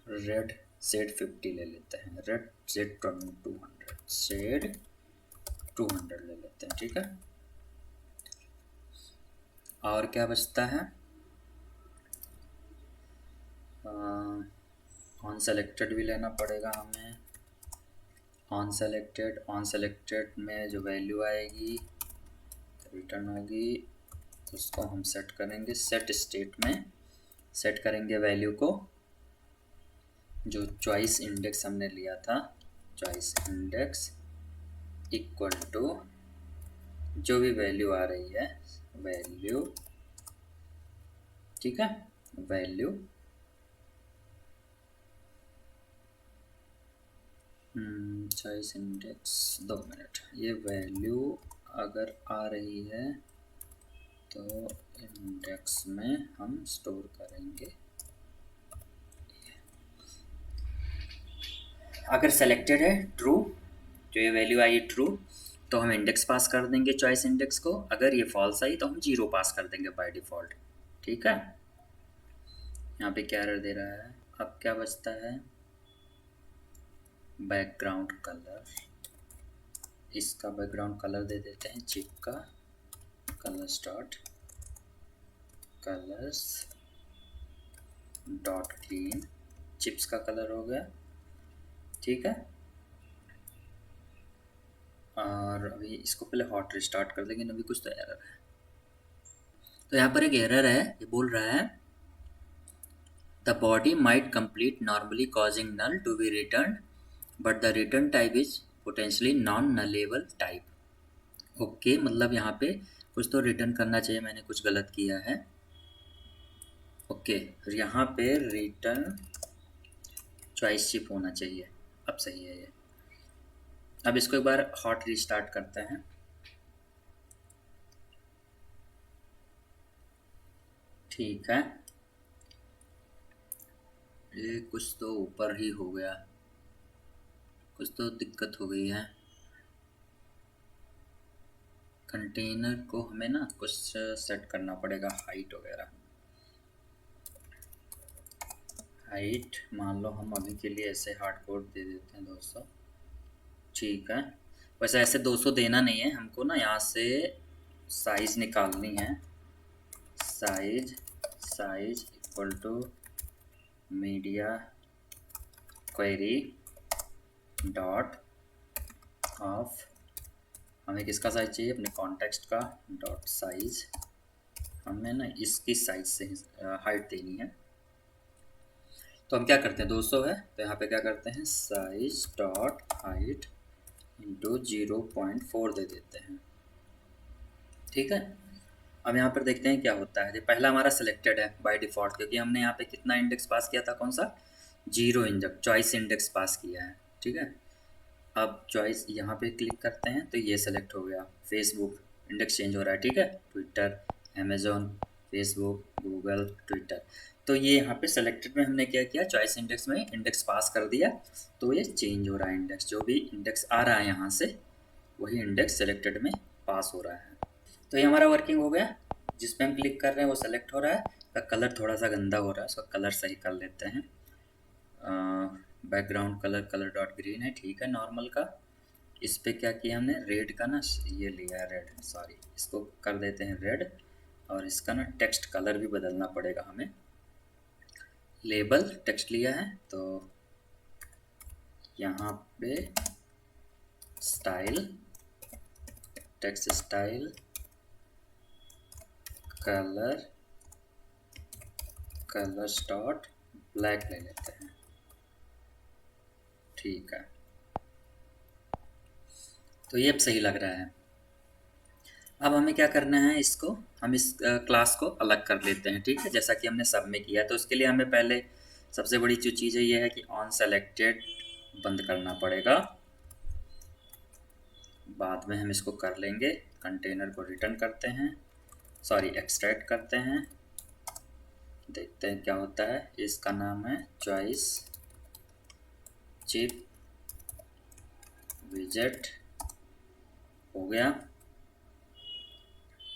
Speaker 1: red shade 50 ले लेते हैं, रेड शेड 200 शेड 200 ले लेते हैं, ठीक है। और क्या बचता है, ऑन सेलेक्टेड भी लेना पड़ेगा हमें। ऑन सेलेक्टेड में जो वैल्यू आएगी रिटर्न होगी, उसको हम सेट करेंगे। सेट स्टेट में सेट करेंगे वैल्यू को, जो चॉइस इंडेक्स हमने लिया था, चॉइस इंडेक्स इक्वल टू जो भी वैल्यू आ रही है, वैल्यू, ठीक है, वैल्यू चॉइस इंडेक्स, 2 मिनट। ये वैल्यू अगर आ रही है तो इंडेक्स में हम स्टोर करेंगे। अगर सेलेक्टेड है ट्रू, जो ये वैल्यू आई ट्रू, तो हम इंडेक्स पास कर देंगे चॉइस इंडेक्स को। अगर ये फॉल्स आई तो हम 0 पास कर देंगे बाय डिफ़ॉल्ट, ठीक है। यहाँ पे क्या एरर दे रहा है, अब क्या बचता है, बैकग्राउंड कलर, इसका बैकग्राउंड कलर दे देते हैं चिप का, कलर्स डॉट क्लीन, चिप्स का कलर हो गया, ठीक है। और अभी इसको पहले हॉट रिस्टार्ट कर देंगे, अभी कुछ तो एरर है। तो यहाँ पर एक एरर है, ये बोल रहा है the body might complete normally causing null to be return but the return type is potentially non nullable type. Okay, मतलब यहाँ पे कुछ तो रिटर्न करना चाहिए, मैंने कुछ गलत किया है। ओके, यहाँ पे रिटर्न चॉइस चिप होना चाहिए, अब सही है ये। अब इसको एक बार हॉट रिस्टार्ट करते हैं, ठीक है। ये कुछ तो ऊपर ही हो गया, कुछ तो दिक्कत हो गई है। कंटेनर को हमें ना कुछ सेट करना पड़ेगा, हाइट वगैरह। हाइट मान लो हम अभी के लिए ऐसे हार्ड कोड दे देते हैं 200, ठीक है। वैसे ऐसे 200 देना नहीं है हमको ना, यहाँ से साइज निकालनी है। Size equal to media query dot of, हमें किसका साइज चाहिए, अपने कॉन्टेक्स्ट का, डॉट साइज, हमें ना इसकी साइज से हाइट देनी है। तो हम क्या करते हैं, 200 है तो यहाँ पे क्या करते हैं, साइज डॉट हाइट इंटू 0.4 दे देते हैं, ठीक है। अब यहाँ पर देखते हैं क्या होता है। पहला हमारा सिलेक्टेड है बाय डिफ़ॉल्ट, क्योंकि हमने यहाँ पे कितना इंडेक्स पास किया था, कौन सा, 0 इंडेक्स, चॉइस इंडेक्स पास किया है, ठीक है। अब चॉइस यहाँ पे क्लिक करते हैं तो ये सेलेक्ट हो गया। फेसबुक इंडेक्स चेंज हो रहा है, ठीक है। Twitter, Amazon, Facebook, Google, Twitter, तो ये यहाँ पे सेलेक्टेड में हमने क्या किया, चॉइस इंडेक्स में इंडेक्स पास कर दिया, तो ये चेंज हो रहा है इंडेक्स। जो भी इंडेक्स आ रहा है यहाँ से वही इंडेक्स सेलेक्टेड में पास हो रहा है। तो ये हमारा वर्किंग हो गया। जिस पे हम क्लिक कर रहे हैं वो सेलेक्ट हो रहा है। का कलर थोड़ा सा गंदा हो रहा है, उसका कलर सही कर लेते हैं। बैकग्राउंड कलर डॉट ग्रीन है, ठीक है, नॉर्मल का। इस पे क्या किया हमने, रेड का ना, ये लिया है रेड, सॉरी, इसको कर देते हैं रेड। और इसका ना टेक्स्ट कलर भी बदलना पड़ेगा हमें। लेबल टेक्स्ट लिया है तो यहाँ पे style, text style, colour dot black ले लेते हैं, ठीक है। तो ये अब सही लग रहा है। अब हमें क्या करना है, इसको हम इस क्लास को अलग कर लेते हैं, ठीक है, जैसा कि हमने सब में किया। तो उसके लिए हमें पहले सबसे बड़ी जो चीज़ है ये है कि ऑन सेलेक्टेड बंद करना पड़ेगा। बाद में हम इसको कर लेंगे। कंटेनर को रिटर्न करते हैं, सॉरी एक्सट्रैक्ट करते हैं, देखते हैं क्या होता है। इसका नाम है चॉइस चिप विजेट, हो गया।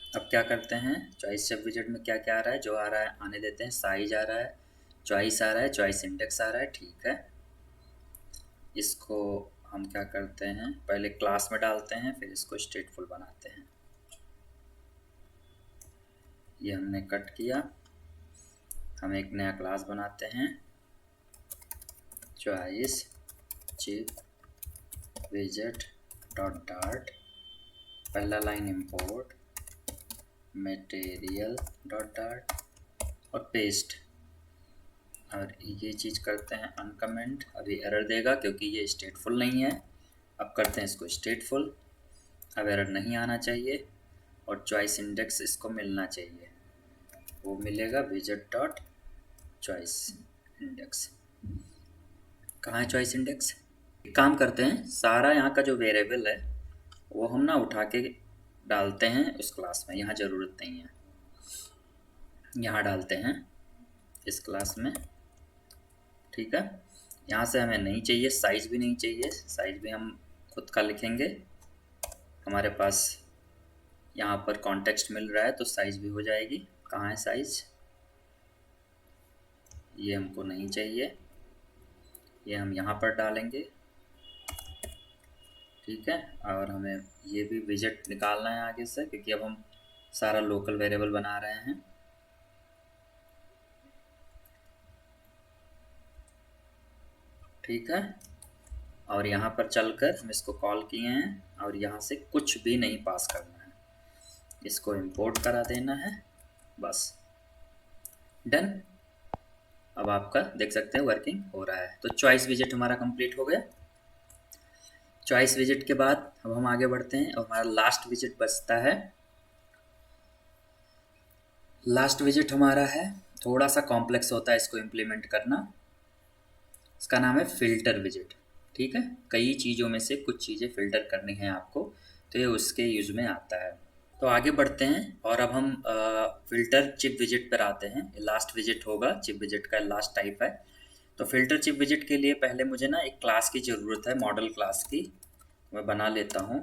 Speaker 1: अब क्या करते हैं, चॉइस चिप विजेट में क्या क्या आ रहा है, जो आ रहा है आने देते हैं। साइज आ रहा है, चॉइस आ रहा है, चॉइस इंडेक्स आ रहा है, ठीक है। इसको हम क्या करते हैं, पहले क्लास में डालते हैं, फिर इसको स्टेटफुल बनाते हैं। ये हमने कट किया। हम एक नया क्लास बनाते हैं, चॉइस चिप विजेट डॉट डार्ट, पहला line import material dot dart और पेस्ट। और ये चीज़ करते हैं अनकमेंट, अभी एरर देगा क्योंकि ये स्टेटफुल नहीं है। अब करते हैं इसको स्टेटफुल, अब एरर नहीं आना चाहिए और चॉइस इंडेक्स इसको मिलना चाहिए, वो मिलेगा विजेट डॉट चॉइस इंडेक्स। कहाँ है चॉइस इंडेक्स, एक काम करते हैं, सारा यहाँ का जो वेरिएबल है वो हम ना उठा के डालते हैं उस क्लास में, यहाँ ज़रूरत नहीं है, यहाँ डालते हैं इस क्लास में, ठीक है। यहाँ से हमें नहीं चाहिए, साइज भी नहीं चाहिए, साइज भी हम खुद का लिखेंगे। हमारे पास यहाँ पर कॉन्टेक्स्ट मिल रहा है तो साइज भी हो जाएगी। कहाँ है साइज, ये हमको नहीं चाहिए, ये हम यहाँ पर डालेंगे, ठीक है। और हमें ये भी विजेट निकालना है आगे से, क्योंकि अब हम सारा लोकल वेरिएबल बना रहे हैं। ठीक है, और यहाँ पर चलकर हम इसको कॉल किए हैं और यहाँ से कुछ भी नहीं पास करना है, इसको इंपोर्ट करा देना है, बस डन। अब आपका देख सकते हैं वर्किंग हो रहा है। तो चॉइस विजेट हमारा कंप्लीट हो गया। चॉइस विजेट के बाद अब हम आगे बढ़ते हैं और हमारा लास्ट विजेट बचता है। लास्ट विजेट हमारा है, थोड़ा सा कॉम्प्लेक्स होता है इसको इम्प्लीमेंट करना। इसका नाम है फ़िल्टर विजेट, ठीक है। कई चीज़ों में से कुछ चीज़ें फ़िल्टर करनी है आपको, तो ये उसके यूज़ में आता है। तो आगे बढ़ते हैं और अब हम फ़िल्टर चिप विजेट पर आते हैं। लास्ट विजेट होगा, चिप विजेट का लास्ट टाइप है। तो फ़िल्टर चिप विजेट के लिए पहले मुझे ना एक क्लास की ज़रूरत है, मॉडल क्लास की। मैं बना लेता हूँ।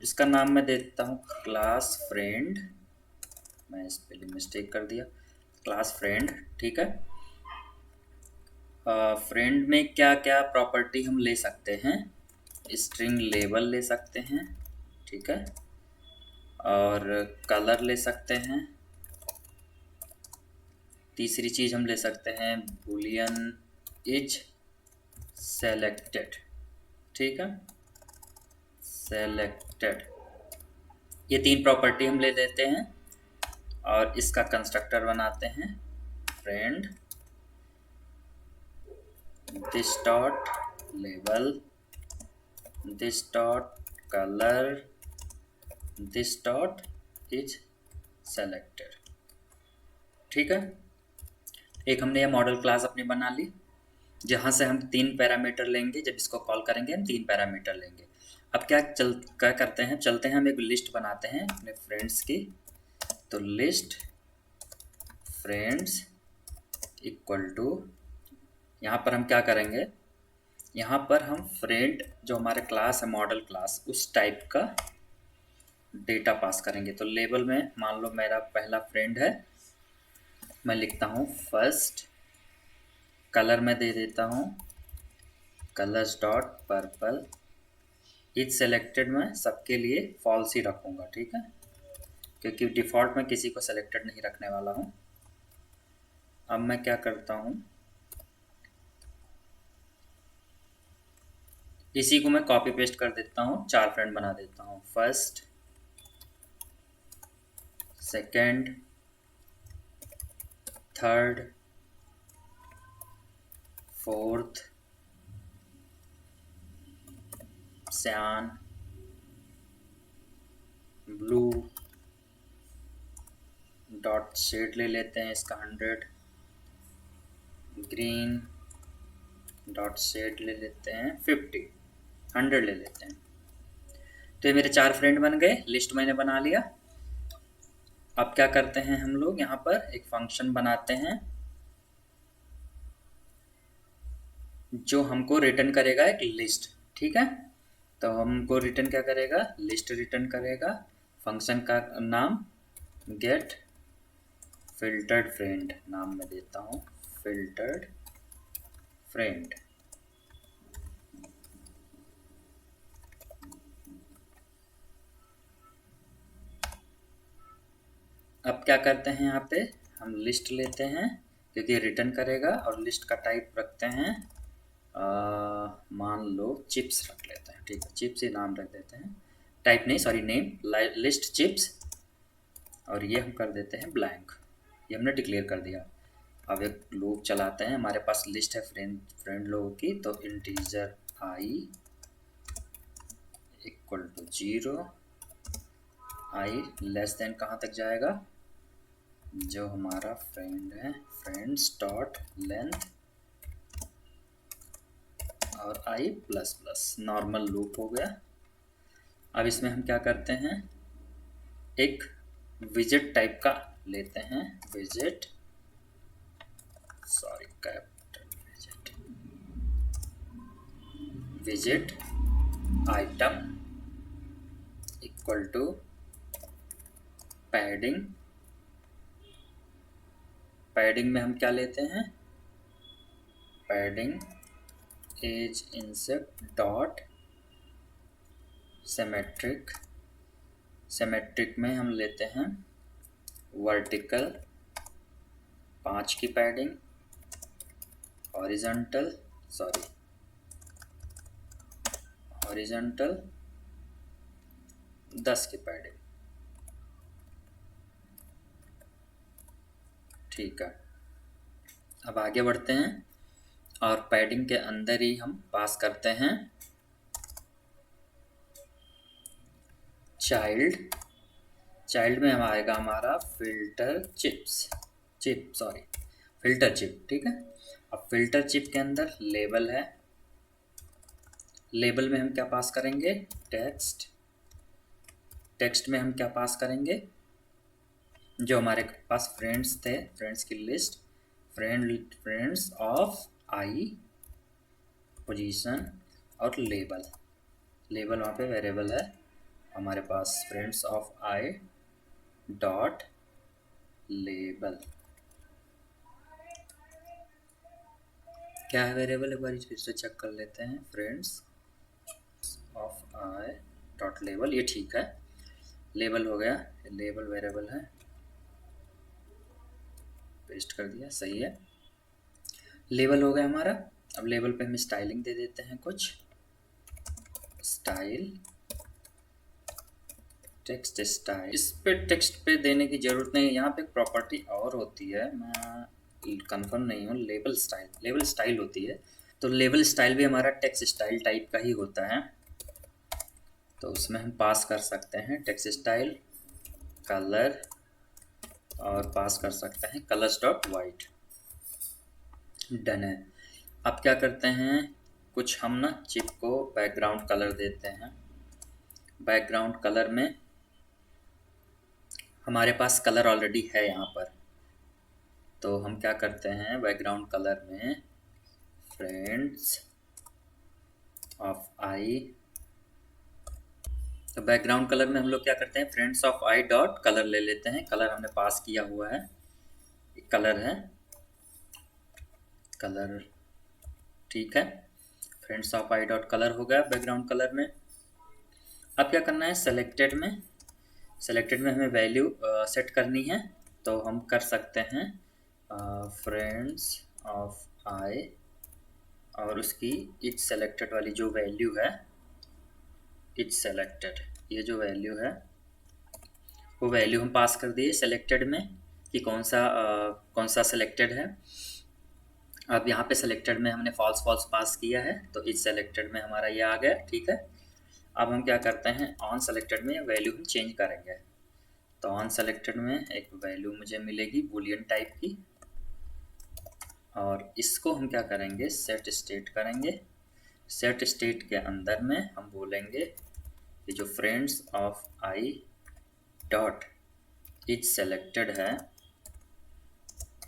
Speaker 1: इसका नाम मैं देता हूँ क्लास फ्रेंड। मैं इस पे मिस्टेक कर दिया, क्लास फ्रेंड। ठीक है। फ्रेंड में क्या क्या प्रॉपर्टी हम ले सकते हैं? स्ट्रिंग लेबल ले सकते हैं, ठीक है, और कलर ले सकते हैं। तीसरी चीज़ हम ले सकते हैं बूलियन इज सेलेक्टेड, ठीक है, सेलेक्टेड। ये 3 प्रॉपर्टी हम ले लेते हैं और इसका कंस्ट्रक्टर बनाते हैं friend this dot label, this dot colour, this dot is selected. ठीक है। एक हमने ये मॉडल क्लास अपनी बना ली, जहाँ से हम 3 पैरामीटर लेंगे। जब इसको कॉल करेंगे हम 3 पैरामीटर लेंगे। अब क्या करते हैं, चलते हैं हम एक लिस्ट बनाते हैं अपने फ्रेंड्स की। तो लिस्ट फ्रेंड्स इक्वल टू, यहाँ पर हम क्या करेंगे, यहाँ पर हम फ्रेंड जो हमारे क्लास है मॉडल क्लास, उस टाइप का डेटा पास करेंगे। तो लेबल में मान लो मेरा पहला फ्रेंड है, मैं लिखता हूँ फर्स्ट। कलर में दे देता हूँ colours dot purple. Is selected में सबके लिए फॉल्स ही रखूँगा, ठीक है, क्योंकि डिफ़ॉल्ट में किसी को सेलेक्टेड नहीं रखने वाला हूँ। अब मैं क्या करता हूँ, इसी को मैं कॉपी पेस्ट कर देता हूँ, 4 फ्रेंड बना देता हूँ। फर्स्ट, सेकंड, थर्ड, फोर्थ, सियान, ब्लू, डॉट शेड ले लेते हैं इसका 100, ग्रीन डॉट शेड ले लेते हैं 50, 100 ले लेते हैं। तो ये मेरे 4 फ्रेंड बन गए, लिस्ट मैंने बना लिया। अब क्या करते हैं हम लोग, यहाँ पर एक फंक्शन बनाते हैं जो हमको रिटर्न करेगा एक लिस्ट, ठीक है। तो हमको रिटर्न क्या करेगा, लिस्ट रिटर्न करेगा। फंक्शन का नाम गेट फिल्टर्ड फ्रेंड नाम में देता हूँ, फिल्टर्ड फ्रेंड। अब क्या करते हैं, यहाँ पे हम लिस्ट लेते हैं क्योंकि रिटर्न करेगा, और लिस्ट का टाइप रखते हैं मान लो चिप्स रख लेते हैं, ठीक है, चिप्स ही नाम रख देते हैं, टाइप नहीं सॉरी नेम, लिस्ट चिप्स, और ये हम कर देते हैं ब्लैंक। ये हमने डिक्लेयर कर दिया। अब एक लूप चलाते हैं, हमारे पास लिस्ट है फ्रेंड लोगों की। तो integer i equal to 0, i less than कहाँ तक जाएगा, जो हमारा फ्रेंड है, फ्रेंड्स डॉट लेंथ, और आई प्लस प्लस, नॉर्मल लूप हो गया। अब इसमें हम क्या करते हैं, एक विजिट टाइप का लेते हैं, visit sorry capital visit, visit item equal to padding. Padding में हम क्या लेते हैं, padding edge inset dot symmetric. Symmetric में हम लेते हैं वर्टिकल 5 की पैडिंग, हॉरिजॉन्टल 10 की पैडिंग, ठीक है। अब आगे बढ़ते हैं और पैडिंग के अंदर ही हम पास करते हैं चाइल्ड में हम आएगा हमारा फिल्टर चिप, ठीक है। अब फिल्टर चिप के अंदर लेबल है, लेबल में हम क्या पास करेंगे, टेक्स्ट में हम क्या पास करेंगे, जो हमारे पास फ्रेंड्स थे, फ्रेंड्स की list, friends of I, position और लेबल वहाँ पे वेरिएबल है, हमारे पास friends of I dot label क्या है वेरिएबल, एक बार फिर से चेक कर लेते हैं। Friends of I dot label, ये ठीक है, लेबल हो गया, लेबल वेरिएबल है, पेस्ट कर दिया, सही है, लेबल हो गया हमारा। अब लेबल पे हम स्टाइलिंग दे देते हैं, कुछ स्टाइल, टेक्स्ट स्टाइल। इस पे टेक्स्ट पे देने की ज़रूरत नहीं है, यहाँ पे एक प्रॉपर्टी और होती है, मैं कंफर्म नहीं हूँ, लेबल स्टाइल, लेबल स्टाइल होती है। तो लेबल स्टाइल भी हमारा टेक्स्ट स्टाइल टाइप का ही होता है, तो उसमें हम पास कर सकते हैं टेक्स्ट स्टाइल, कलर, और पास कर सकते हैं कलर्स डॉट वाइट। डन है। अब क्या करते हैं, कुछ हम ना चिप को बैकग्राउंड कलर देते हैं। बैकग्राउंड कलर में हमारे पास कलर ऑलरेडी है यहाँ पर, तो हम क्या करते हैं, बैकग्राउंड कलर में फ्रेंड्स ऑफ आई, तो बैकग्राउंड कलर में हम लोग क्या करते हैं, friends of I dot colour ले लेते हैं। कलर हमने पास किया हुआ है, कलर है, कलर, ठीक है, friends of I dot colour हो गया बैकग्राउंड कलर में। अब क्या करना है, सेलेक्टेड में, सेलेक्टेड में हमें वैल्यू सेट करनी है, तो हम कर सकते हैं फ्रेंड्स ऑफ आई, और उसकी इच सेलेक्टेड वाली जो वैल्यू है, इच सेलेक्टेड, ये जो वैल्यू है वो वैल्यू हम पास कर दिए सेलेक्टेड में कि कौन सा सेलेक्टेड है। अब यहाँ पे सेलेक्टेड में हमने फॉल्स फॉल्स पास किया है, तो इच सेलेक्टेड में हमारा ये आ गया, ठीक है। अब हम क्या करते हैं, ऑन सेलेक्टेड में वैल्यू हम चेंज करेंगे, तो ऑन सेलेक्टेड में एक वैल्यू मुझे मिलेगी बूलियन टाइप की, और इसको हम क्या करेंगे, सेट स्टेट करेंगे। सेट स्टेट के अंदर में हम बोलेंगे कि जो friends of I dot etch selected है,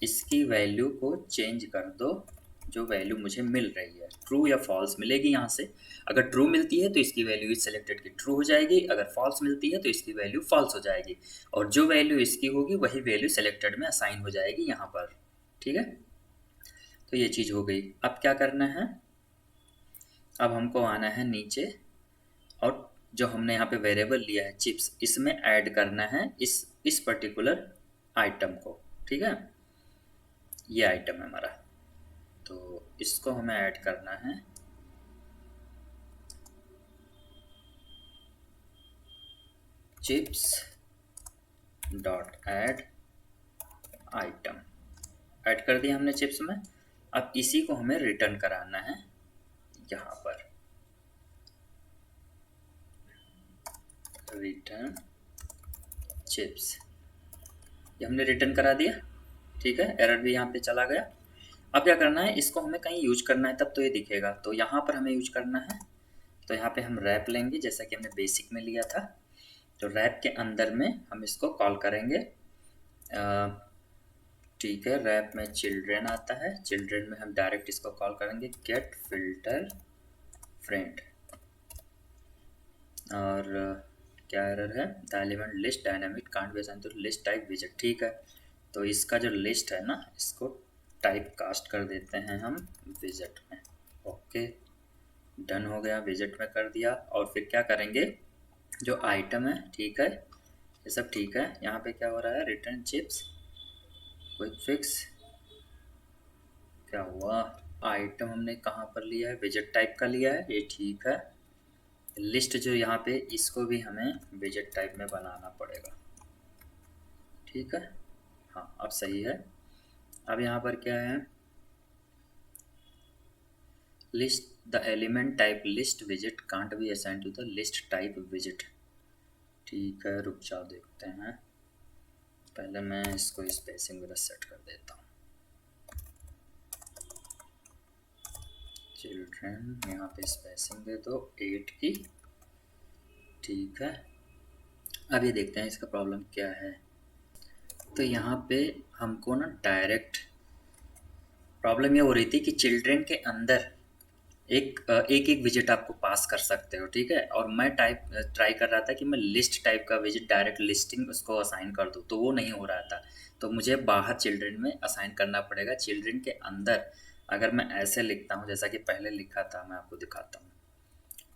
Speaker 1: इसकी वैल्यू को चेंज कर दो, जो वैल्यू मुझे मिल रही है, ट्रू या फॉल्स मिलेगी यहाँ से। अगर ट्रू मिलती है तो इसकी वैल्यू इस सेलेक्टेड की ट्रू हो जाएगी, अगर फॉल्स मिलती है तो इसकी वैल्यू फॉल्स हो जाएगी, और जो वैल्यू इसकी होगी वही वैल्यू सेलेक्टेड में असाइन हो जाएगी यहाँ पर, ठीक है। तो ये चीज़ हो गई। अब क्या करना है, अब हमको आना है नीचे, और जो हमने यहाँ पे वेरिएबल लिया है चिप्स, इसमें ऐड करना है इस पर्टिकुलर आइटम को, ठीक है, ये आइटम है हमारा, तो इसको हमें ऐड करना है chips dot add item, add कर दिया हमने चिप्स में। अब इसी को हमें रिटर्न कराना है यहाँ पर, रिटर्न चिप्स, ये हमने रिटर्न करा दिया, ठीक है, एरर भी यहाँ पे चला गया। अब क्या करना है, इसको हमें कहीं यूज करना है तब तो ये दिखेगा, तो यहाँ पर हमें यूज करना है, तो यहाँ पे हम रैप लेंगे जैसा कि हमने बेसिक में लिया था, तो रैप के अंदर में हम इसको कॉल करेंगे, ठीक है, रैप में चिल्ड्रेन आता है, चिल्ड्रेन में हम डायरेक्ट इसको कॉल करेंगे गेट फिल्टर फ्रेंड, और क्या एरर है, the element list dynamic can't be assigned to list type विजेट, ठीक है, तो इसका जो लिस्ट है ना, इसको टाइप कास्ट कर देते हैं हम विजेट में, ओके, डन हो गया, विजेट में कर दिया। और फिर क्या करेंगे, जो आइटम है, ठीक है, ये सब ठीक है, यहाँ पे क्या हो रहा है, रिटर्न चिप्स क्विक फिक्स, क्या हुआ, आइटम हमने कहाँ पर लिया है, विजेट टाइप का लिया है, ये ठीक है, लिस्ट जो यहाँ पे, इसको भी हमें विजेट टाइप में बनाना पड़ेगा, ठीक है, हाँ अब सही है। अब यहाँ पर क्या है, list the element type list visit can't be assigned to the list type visit, ठीक है, रुक जाओ देखते हैं, पहले मैं इसको स्पेसिंग वगैरह सेट कर देता हूँ, चिल्ड्रेन यहाँ पे स्पेसिंग दे दो 8 की, ठीक है। अब ये देखते हैं इसका प्रॉब्लम क्या है, तो यहाँ पे हमको ना डायरेक्ट प्रॉब्लम ये हो रही थी कि चिल्ड्रेन के अंदर एक एक विजिट आपको पास कर सकते हो, ठीक है। और मैं ट्राई कर रहा था कि मैं लिस्ट टाइप का विजिट डायरेक्ट लिस्टिंग उसको असाइन कर दूँ, तो वो नहीं हो रहा था। तो मुझे बाहर चिल्ड्रन में असाइन करना पड़ेगा। चिल्ड्रन के अंदर अगर मैं ऐसे लिखता हूँ जैसा कि पहले लिखा था, मैं आपको दिखाता हूँ।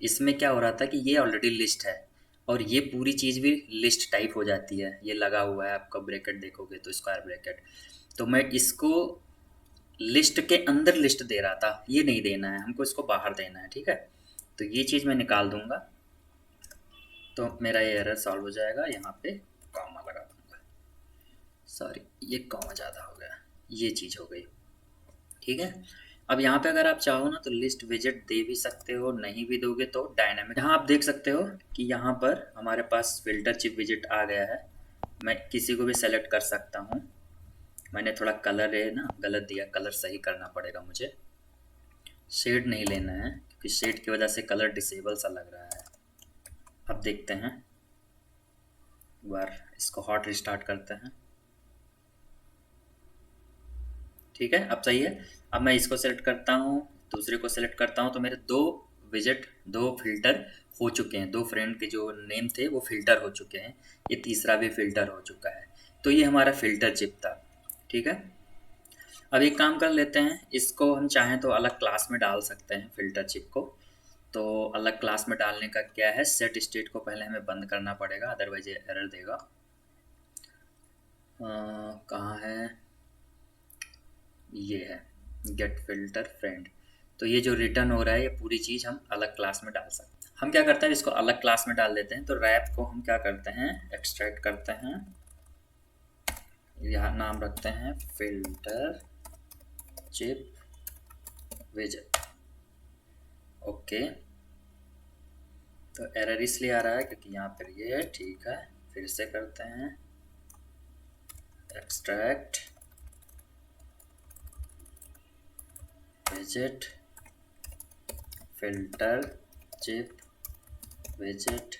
Speaker 1: इसमें क्या हो रहा था कि ये ऑलरेडी लिस्ट है और ये पूरी चीज़ भी लिस्ट टाइप हो जाती है। ये लगा हुआ है, आपका ब्रैकेट देखोगे तो स्क्वायर ब्रैकेट। तो मैं इसको लिस्ट के अंदर लिस्ट दे रहा था, ये नहीं देना है हमको, इसको बाहर देना है, ठीक है। तो ये चीज़ मैं निकाल दूंगा तो मेरा ये एरर सॉल्व हो जाएगा। यहाँ पे कॉमा लगा दूंगा, सॉरी ये कॉमा ज़्यादा हो गया, ये चीज़ हो गई, ठीक है। अब यहाँ पे अगर आप चाहो ना तो लिस्ट विजिट दे भी सकते हो, नहीं भी दोगे तो डायनामिक। यहाँ आप देख सकते हो कि यहाँ पर हमारे पास फिल्टर चिप विजिट आ गया है। मैं किसी को भी सेलेक्ट कर सकता हूँ। मैंने थोड़ा कलर है ना गलत दिया, कलर सही करना पड़ेगा मुझे। शेड नहीं लेना है क्योंकि शेड की वजह से कलर डिसेबल सा लग रहा है। अब देखते हैं, एक बार इसको हॉट रिस्टार्ट करते हैं, ठीक है। अब सही है। अब मैं इसको सेलेक्ट करता हूँ, दूसरे को सेलेक्ट करता हूँ, तो मेरे दो विजिट, दो फिल्टर हो चुके हैं। दो फ्रेंड के जो नेम थे वो फिल्टर हो चुके हैं, ये तीसरा भी फिल्टर हो चुका है। तो ये हमारा फिल्टर चिप था, ठीक है। अब एक काम कर लेते हैं, इसको हम चाहें तो अलग क्लास में डाल सकते हैं फिल्टर चिप को। तो अलग क्लास में डालने का क्या है, सेट स्टेट को पहले हमें बंद करना पड़ेगा, अदरवाइज ये एरर देगा। कहाँ है, ये है गेट फिल्टर फ्रेंड। तो ये जो रिटर्न हो रहा है ये पूरी चीज़ हम अलग क्लास में डाल सकते हैं। हम क्या करते हैं, इसको अलग क्लास में डाल देते हैं। तो रैप को हम क्या करते हैं, एक्सट्रैक्ट करते हैं, यहाँ नाम रखते हैं फिल्टर चिप विजिट, ओके। तो एरर इसलिए आ रहा है क्योंकि यहाँ पर ये ठीक है। फिर से करते हैं extract visit filter chip visit,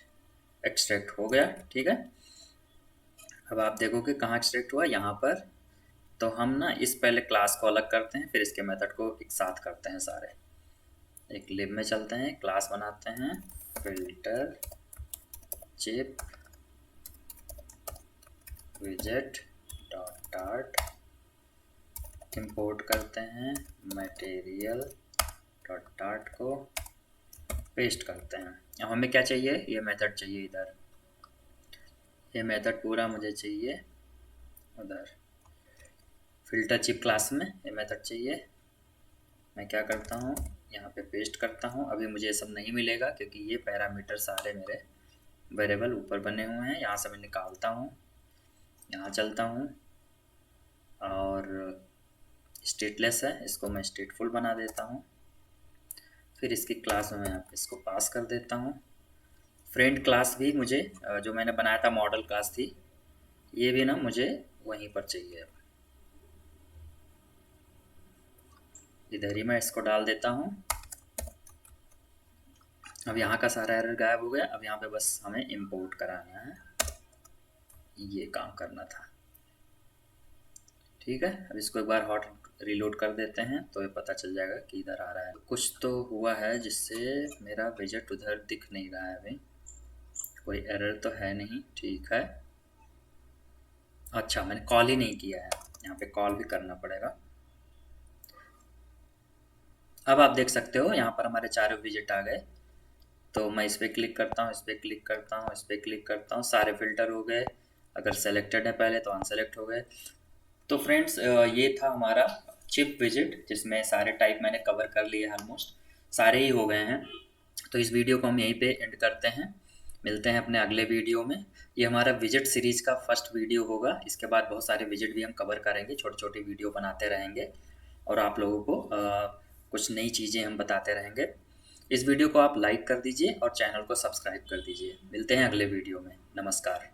Speaker 1: extract हो गया, ठीक है। अब आप देखोगे कहाँ एक्सट्रैक्ट हुआ, यहाँ पर। तो हम ना इस पहले क्लास को अलग करते हैं, फिर इसके मेथड को एक साथ करते हैं सारे। एक लिब में चलते हैं, क्लास बनाते हैं filter chip visit dot dot, import करते हैं मटेरियल डॉट डॉट को, पेस्ट करते हैं। अब हमें क्या चाहिए, ये मेथड चाहिए इधर, ये मेथड पूरा मुझे चाहिए उधर फिल्टर चिप क्लास में, ये मेथड चाहिए। मैं क्या करता हूँ, यहाँ पे पेस्ट करता हूँ। अभी मुझे ये सब नहीं मिलेगा क्योंकि ये पैरामीटर सारे मेरे वेरिएबल ऊपर बने हुए हैं। यहाँ से मैं निकालता हूँ, यहाँ चलता हूँ और स्टेटलेस है, इसको मैं स्टेटफुल बना देता हूँ। फिर इसकी क्लास में मैं यहाँ पे इसको पास कर देता हूँ। फ्रेंड क्लास भी मुझे जो मैंने बनाया था मॉडल क्लास थी, ये भी ना मुझे वहीं पर चाहिए। इधर ही मैं इसको डाल देता हूँ। अब यहाँ का सारा एरर गायब हो गया। अब यहाँ पे बस हमें इंपोर्ट कराना है, ये काम करना था, ठीक है। अब इसको एक बार हॉट रिलोड कर देते हैं तो ये पता चल जाएगा कि इधर आ रहा है। कुछ तो हुआ है जिससे मेरा विजिट उधर दिख नहीं रहा है। अभी कोई एरर तो है नहीं, ठीक है। अच्छा, मैंने कॉल ही नहीं किया है, यहाँ पे कॉल भी करना पड़ेगा। अब आप देख सकते हो यहाँ पर हमारे चारों विजिट आ गए। तो मैं इस पर क्लिक करता हूँ, इस पर क्लिक करता हूँ, इस पर क्लिक करता हूँ, सारे फिल्टर हो गए। अगर सेलेक्टेड है पहले तो अनसेलेक्ट हो गए। तो फ्रेंड्स ये था हमारा चिप विजिट, जिसमें सारे टाइप मैंने कवर कर लिए, ऑलमोस्ट सारे ही हो गए हैं। तो इस वीडियो को हम यहीं पे एंड करते हैं, मिलते हैं अपने अगले वीडियो में। ये हमारा विजिट सीरीज़ का फर्स्ट वीडियो होगा। इसके बाद बहुत सारे विजिट भी हम कवर करेंगे, छोटी छोटी वीडियो बनाते रहेंगे और आप लोगों को कुछ नई चीज़ें हम बताते रहेंगे। इस वीडियो को आप लाइक कर दीजिए और चैनल को सब्सक्राइब कर दीजिए। मिलते हैं अगले वीडियो में, नमस्कार।